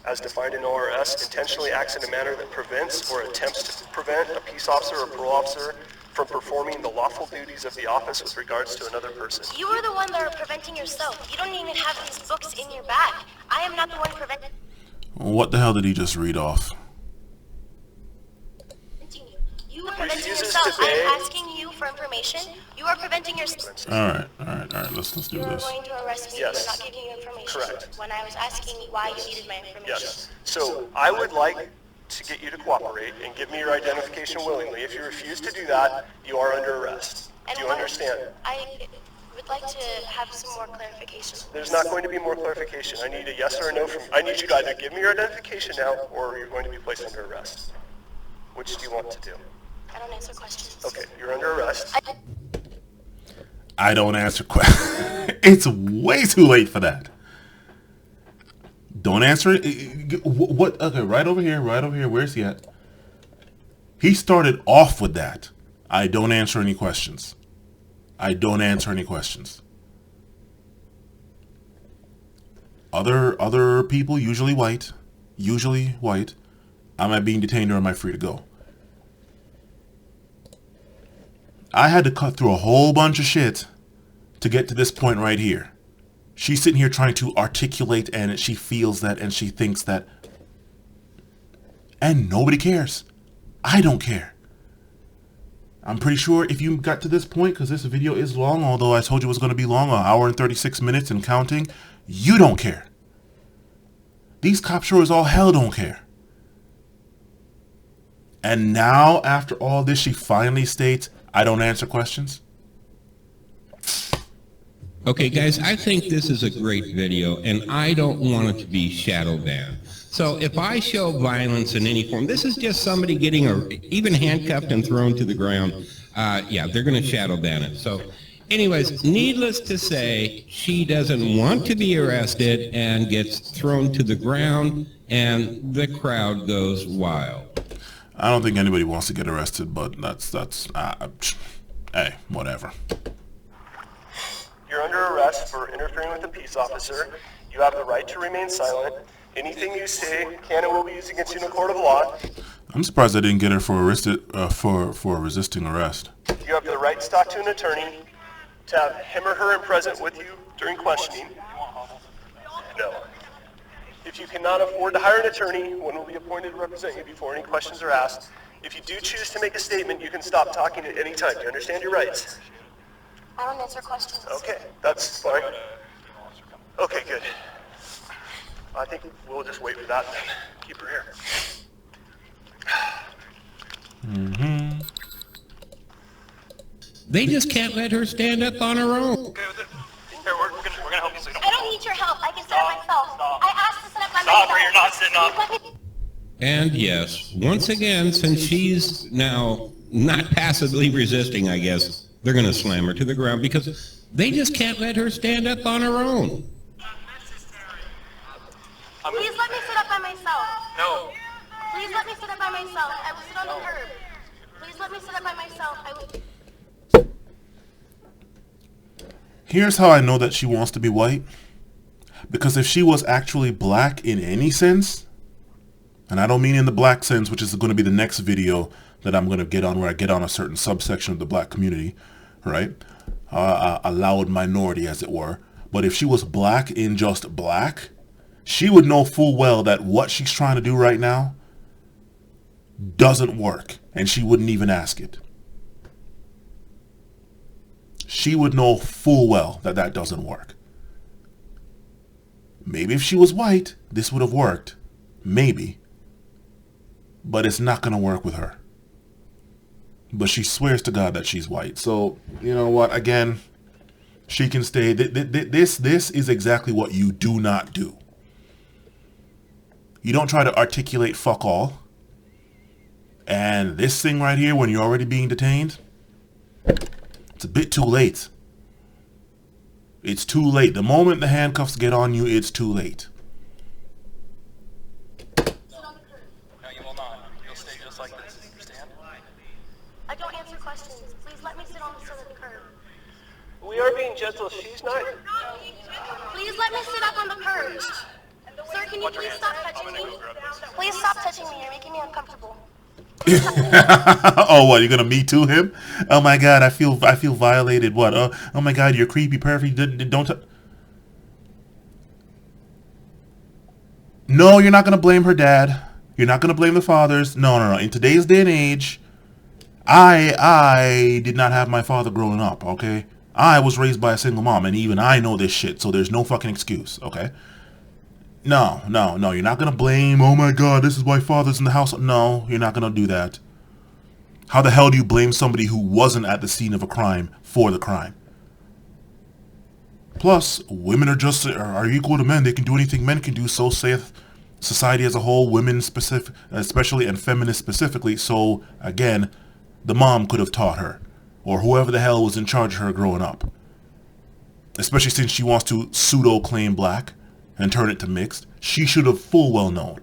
as defined in ORS, intentionally acts in a manner that prevents or attempts to prevent a peace officer or parole officer from performing the lawful duties of the office with regards to another person. You are the one that are preventing yourself. You don't even have these books in your bag. I am not the one preventing. What the hell did he just read off? You are preventing yourself. I am asking you for information. You are preventing yourself. Alright, let's do You are this. going to arrest me for not giving you information. Correct. When I was asking you why you needed my information. Yes. So I would like to get you to cooperate and give me your identification willingly. If you refuse to do that, you are under arrest. Do you understand? I would like to have some more clarification. There's not going to be more clarification. I need a yes or a no from, I need you to either give me your identification now or you're going to be placed under arrest. Which do you want to do? I don't answer questions. Okay, you're under arrest. I don't answer questions. It's way too late for that. Don't answer it. What? Okay, right over here. Where's he at? He started off with that. I don't answer any questions. Other people, usually white. Am I being detained or am I free to go? I had to cut through a whole bunch of shit to get to this point right here. She's sitting here trying to articulate and she feels that and she thinks that. And nobody cares. I don't care. I'm pretty sure if you got to this point, because this video is long, although I told you it was going to be long, 1 hour and 36 minutes and counting, you don't care. These cops sure as all hell don't care. And now, after all this, she finally states, I don't answer questions. Okay, guys, I think this is a great video, and I don't want it to be shadow banned. So if I show violence in any form, this is just somebody getting even handcuffed and thrown to the ground. Yeah, they're going to shadow ban it. So anyways, needless to say, she doesn't want to be arrested and gets thrown to the ground, and the crowd goes wild. I don't think anybody wants to get arrested, but hey, whatever. You're under arrest for interfering with a peace officer. You have the right to remain silent. Anything you say can and will be used against you in a court of law. I'm surprised I didn't get her for resisting arrest. You have the right to talk to an attorney, to have him or her present with you during questioning. No. If you cannot afford to hire an attorney, one will be appointed to represent you before any questions are asked. If you do choose to make a statement, you can stop talking at any time. Do you understand your rights? I don't answer questions. Okay, that's fine. Okay, good. I think we'll just wait for that then. Keep her here. Mm-hmm. They just can't let her stand up on her own. Here, we're gonna help you so you don't. I don't need your help. I can set up myself. I asked to set up by Stop, myself. or you're not sitting up. And yes, once again, since she's now not passively resisting, I guess, they're going to slam her to the ground because they just can't let her stand up on her own. Please let me sit up by myself. No. Please let me sit up by myself. I will sit on the curb. Please let me sit up by myself. I will. Here's how I know that she wants to be white. Because if she was actually black in any sense, and I don't mean in the black sense, which is going to be the next video that I'm going to get on, where I get on a certain subsection of the black community, right? A loud minority, as it were. But if she was black in just black, she would know full well that what she's trying to do right now doesn't work, and she wouldn't even ask it. She would know full well that that doesn't work. Maybe if she was white, this would have worked. Maybe. but it's not going to work with her. But she swears to God that she's white. So, you know what? Again, she can stay. This is exactly what you do not do. You don't try to articulate fuck all. And this thing right here, when you're already being detained, it's a bit too late. It's too late. The moment the handcuffs get on you, it's too late. No, you will not. You'll stay just like this. Understand? I don't answer questions. Please let me sit on the curb. We are being gentle. She's not. Please let me sit up on the curb. Sir, can you please stop touching me? Please stop touching me. You're making me uncomfortable. Oh, what? You're gonna Me Too him? Oh my God, I feel violated. What? Oh my God, you're creepy, perfect. Don't. No, you're not gonna blame her dad. You're not gonna blame the fathers. No. In today's day and age, I did not have my father growing up. Okay, I was raised by a single mom, and even I know this shit. So there's no fucking excuse. Okay. No, you're not going to blame, oh my God, this is why father's in the house. No, you're not going to do that. How the hell do you blame somebody who wasn't at the scene of a crime for the crime? Plus, women are equal to men. They can do anything men can do, so saith society as a whole, women specific, especially, and feminists specifically. So, again, the mom could have taught her, or whoever the hell was in charge of her growing up. Especially since she wants to pseudo-claim black and turn it to mixed. She should have full well known.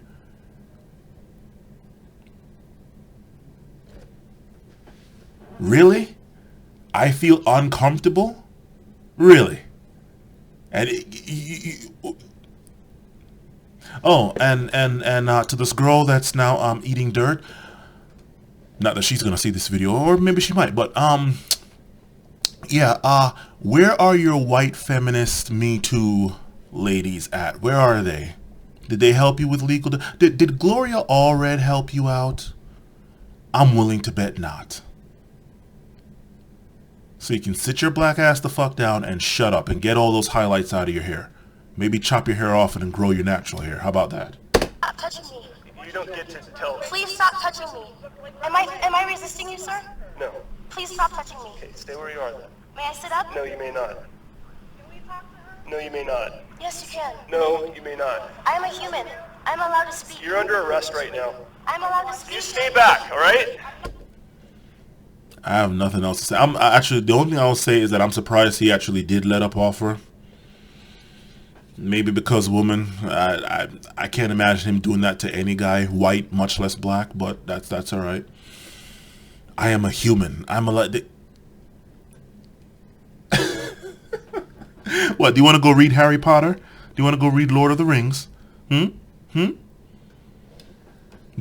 Really? I feel uncomfortable? Really? And to this girl that's now eating dirt. Not that she's gonna see this video, or maybe she might, but yeah, where are your white feminist Me Too ladies at? Where are they? Did they help you with legal? Did Gloria Allred help you out? I'm willing to bet not. So you can sit your black ass the fuck down and shut up and get all those highlights out of your hair. Maybe chop your hair off and then grow your natural hair. How about that? Stop touching me. You don't get to tell. Please stop touching me. Am I resisting you, sir? No. Please stop touching me. Okay, stay where you are then. May I sit up? No, you may not. No, you may not. Yes, you can. No, you may not. I am a human. I'm allowed to speak. You're under arrest right now. I'm allowed to speak. You stay back, all right? I have nothing else to say. The only thing I'll say is that I'm surprised he actually did let up off her. Maybe because woman. I can't imagine him doing that to any guy, white, much less black. But that's all right. I am a human. I'm allowed. What? Do you want to go read Harry Potter? Do you want to go read Lord of the Rings? Do you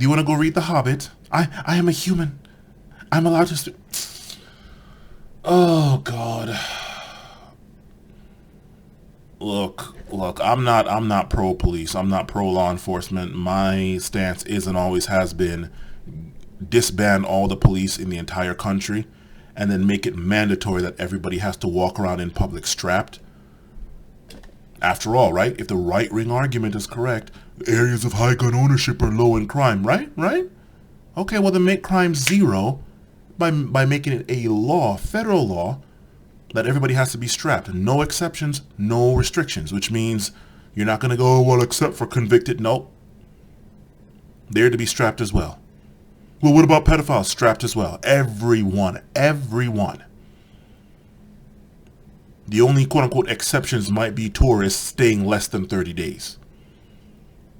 want to go read The Hobbit? I am a human. I'm allowed to. Oh God. Look. I'm not pro police. I'm not pro law enforcement. My stance is and always has been disband all the police in the entire country, and then make it mandatory that everybody has to walk around in public strapped. After all, right? If the right-wing argument is correct, areas of high gun ownership are low in crime, right? Okay, well then make crime zero by making it a law, federal law, that everybody has to be strapped. No exceptions, no restrictions, which means you're not going to go, oh, well, except for convicted. Nope. They're to be strapped as well. Well, what about pedophiles? Strapped as well. Everyone. The only quote-unquote exceptions might be tourists staying less than 30 days.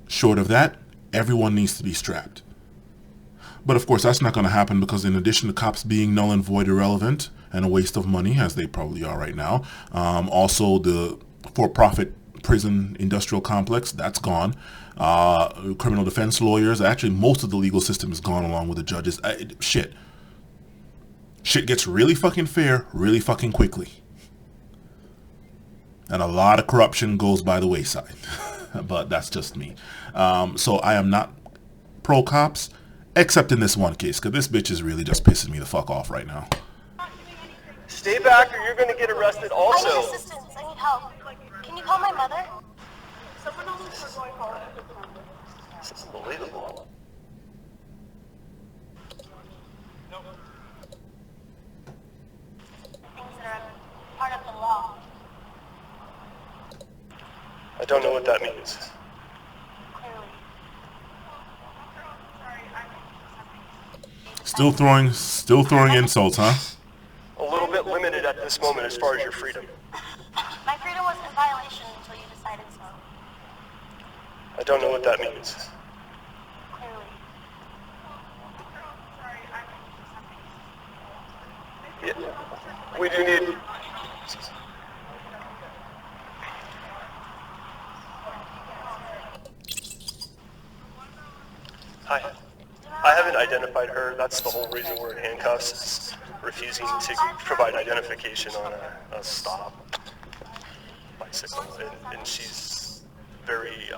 Short of that, everyone needs to be strapped. But of course, that's not going to happen because in addition to cops being null and void irrelevant and a waste of money, as they probably are right now, also the for-profit prison industrial complex, that's gone. Criminal defense lawyers, actually most of the legal system is gone along with the judges. Shit gets really fucking fair really fucking quickly. And a lot of corruption goes by the wayside. But that's just me. So I am not pro-cops, except in this one case, because this bitch is really just pissing me the fuck off right now. Stay back or you're going to get arrested also. I need assistance. I need help. Can you call my mother? This is unbelievable. I don't know what that means. Still throwing insults, huh? A little bit limited at this moment as far as your freedom. My freedom was in violation until you decided so. I don't know what that means. Yeah, we do need... Hi. I haven't identified her. That's the whole reason we're in handcuffs, is refusing to provide identification on a stop bicycle. And she's very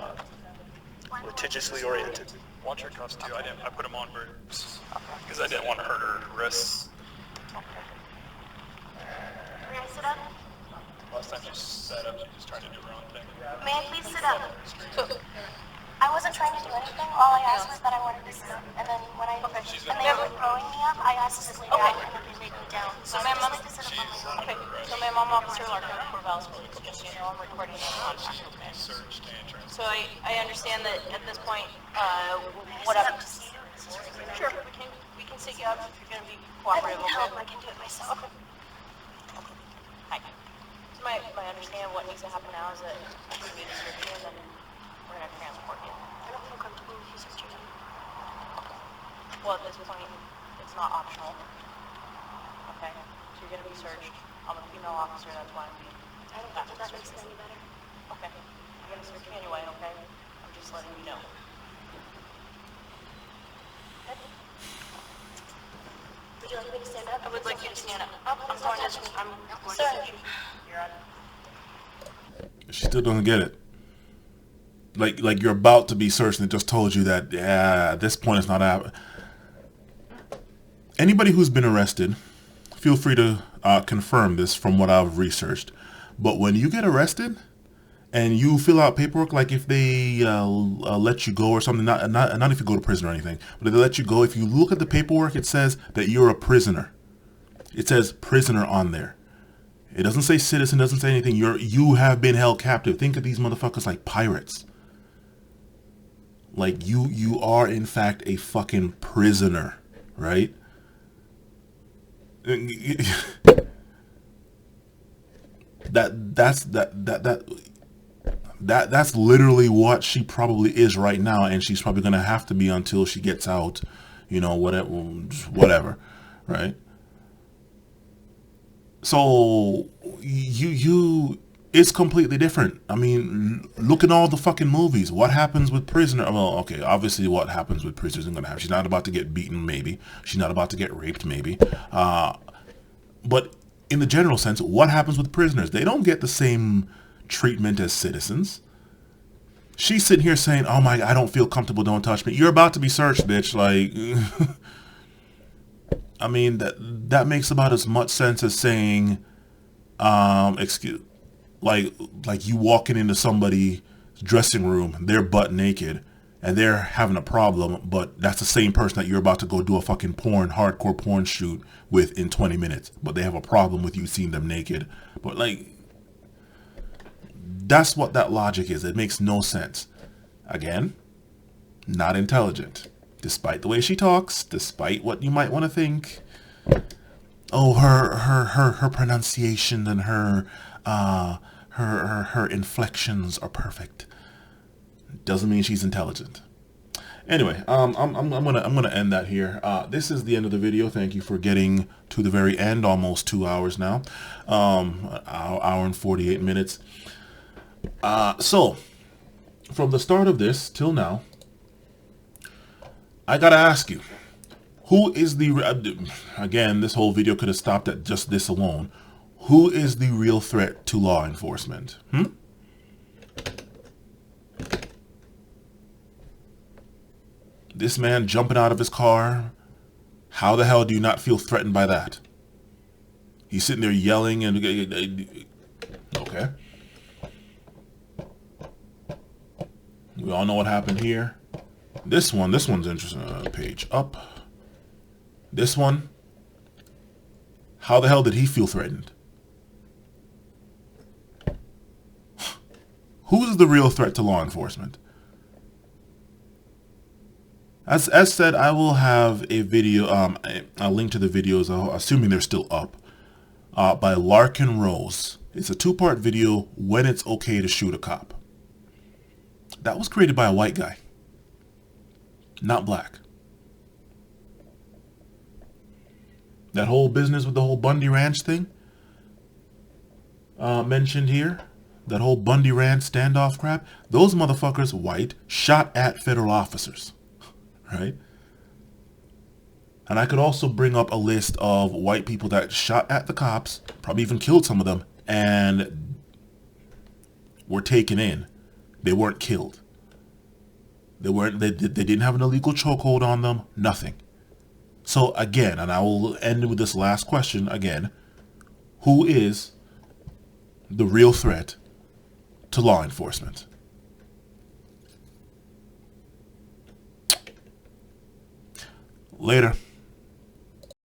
litigiously oriented. Watch your cuffs too. I put them on because I didn't want to hurt her wrists. May I sit up? Last time she sat up, she was trying to do her own thing. May I please sit up? I wasn't trying to do anything. All I asked was that I wanted to sit up. And then when they were throwing me up, I asked to lay down, and then they laid me down. So ma'am, I'm Okay, so ma'am, I'm Officer Larkin of Corvallis Police. Just so you know, I'm recording this contact, okay? So I understand that at this point, whatever. Sure, we can sit you up if you're going to be cooperative. I need help. I can do it myself. Okay. Hi. So my understanding of what needs to happen now is that we need to search you and then we're going to transport you. I don't feel comfortable with you searching me. Well, at this point, it's not optional. Okay? So you're going to be searched. I'm a female officer, that's why I'm being... I don't think that makes it any better. Okay. You're going to search me anyway, okay? I'm just letting you know. Would you like me to stand up? I would like you to stand up. I'm going to search you. You're on. She still doesn't get it. Like you're about to be searched and it just told you that, yeah, at this point it's not happening. Anybody who's been arrested, feel free to confirm this from what I've researched. But when you get arrested and you fill out paperwork, like if they let you go or something, not if you go to prison or anything, but if they let you go, if you look at the paperwork, it says that you're a prisoner. It says prisoner on there. It doesn't say citizen, doesn't say anything. You have been held captive. Think of these motherfuckers like pirates. Like you are in fact a fucking prisoner, right? That's literally what she probably is right now, and she's probably gonna have to be until she gets out, you know, whatever, right? So it's completely different. I mean, look at all the fucking movies. What happens with prisoner? Well, okay, obviously what happens with prisoners isn't gonna happen. She's not about to get beaten, maybe. She's not about to get raped, maybe. But in the general sense, what happens with prisoners? They don't get the same treatment as citizens. She's sitting here saying, oh my, I don't feel comfortable, don't touch me. You're about to be searched, bitch. Like, I mean, that makes about as much sense as saying, like you walking into somebody's dressing room, they're butt naked, and they're having a problem, but that's the same person that you're about to go do a fucking hardcore porn shoot with in 20 minutes, but they have a problem with you seeing them naked. But like, that's what that logic is. It makes no sense. Again, not intelligent. Despite the way she talks, despite what you might want to think. Oh, her pronunciation and her inflections are perfect. Doesn't mean she's intelligent. Anyway, I'm gonna end that here. This is the end of the video. Thank you for getting to the very end. Almost 2 hours now. Hour and 48 minutes. So from the start of this till now, I gotta ask you, who is the again? This whole video could have stopped at just this alone. Who is the real threat to law enforcement? This man jumping out of his car, how the hell do you not feel threatened by that? He's sitting there yelling and... Okay. We all know what happened here. This one's interesting. Page up. This one. How the hell did he feel threatened? Who's the real threat to law enforcement? As said, I will have a video, a link to the videos, assuming they're still up, by Larkin Rose. It's a 2-part video, When It's Okay to Shoot a Cop. That was created by a white guy, not black. That whole business with the whole Bundy Ranch thing mentioned here, that whole Bundy Ranch standoff crap, those motherfuckers, white, shot at federal officers, right? And I could also bring up a list of white people that shot at the cops, probably even killed some of them, and were taken in. They weren't killed. They didn't have an illegal chokehold on them, nothing. So again, and I will end with this last question again, who is the real threat to law enforcement? Later.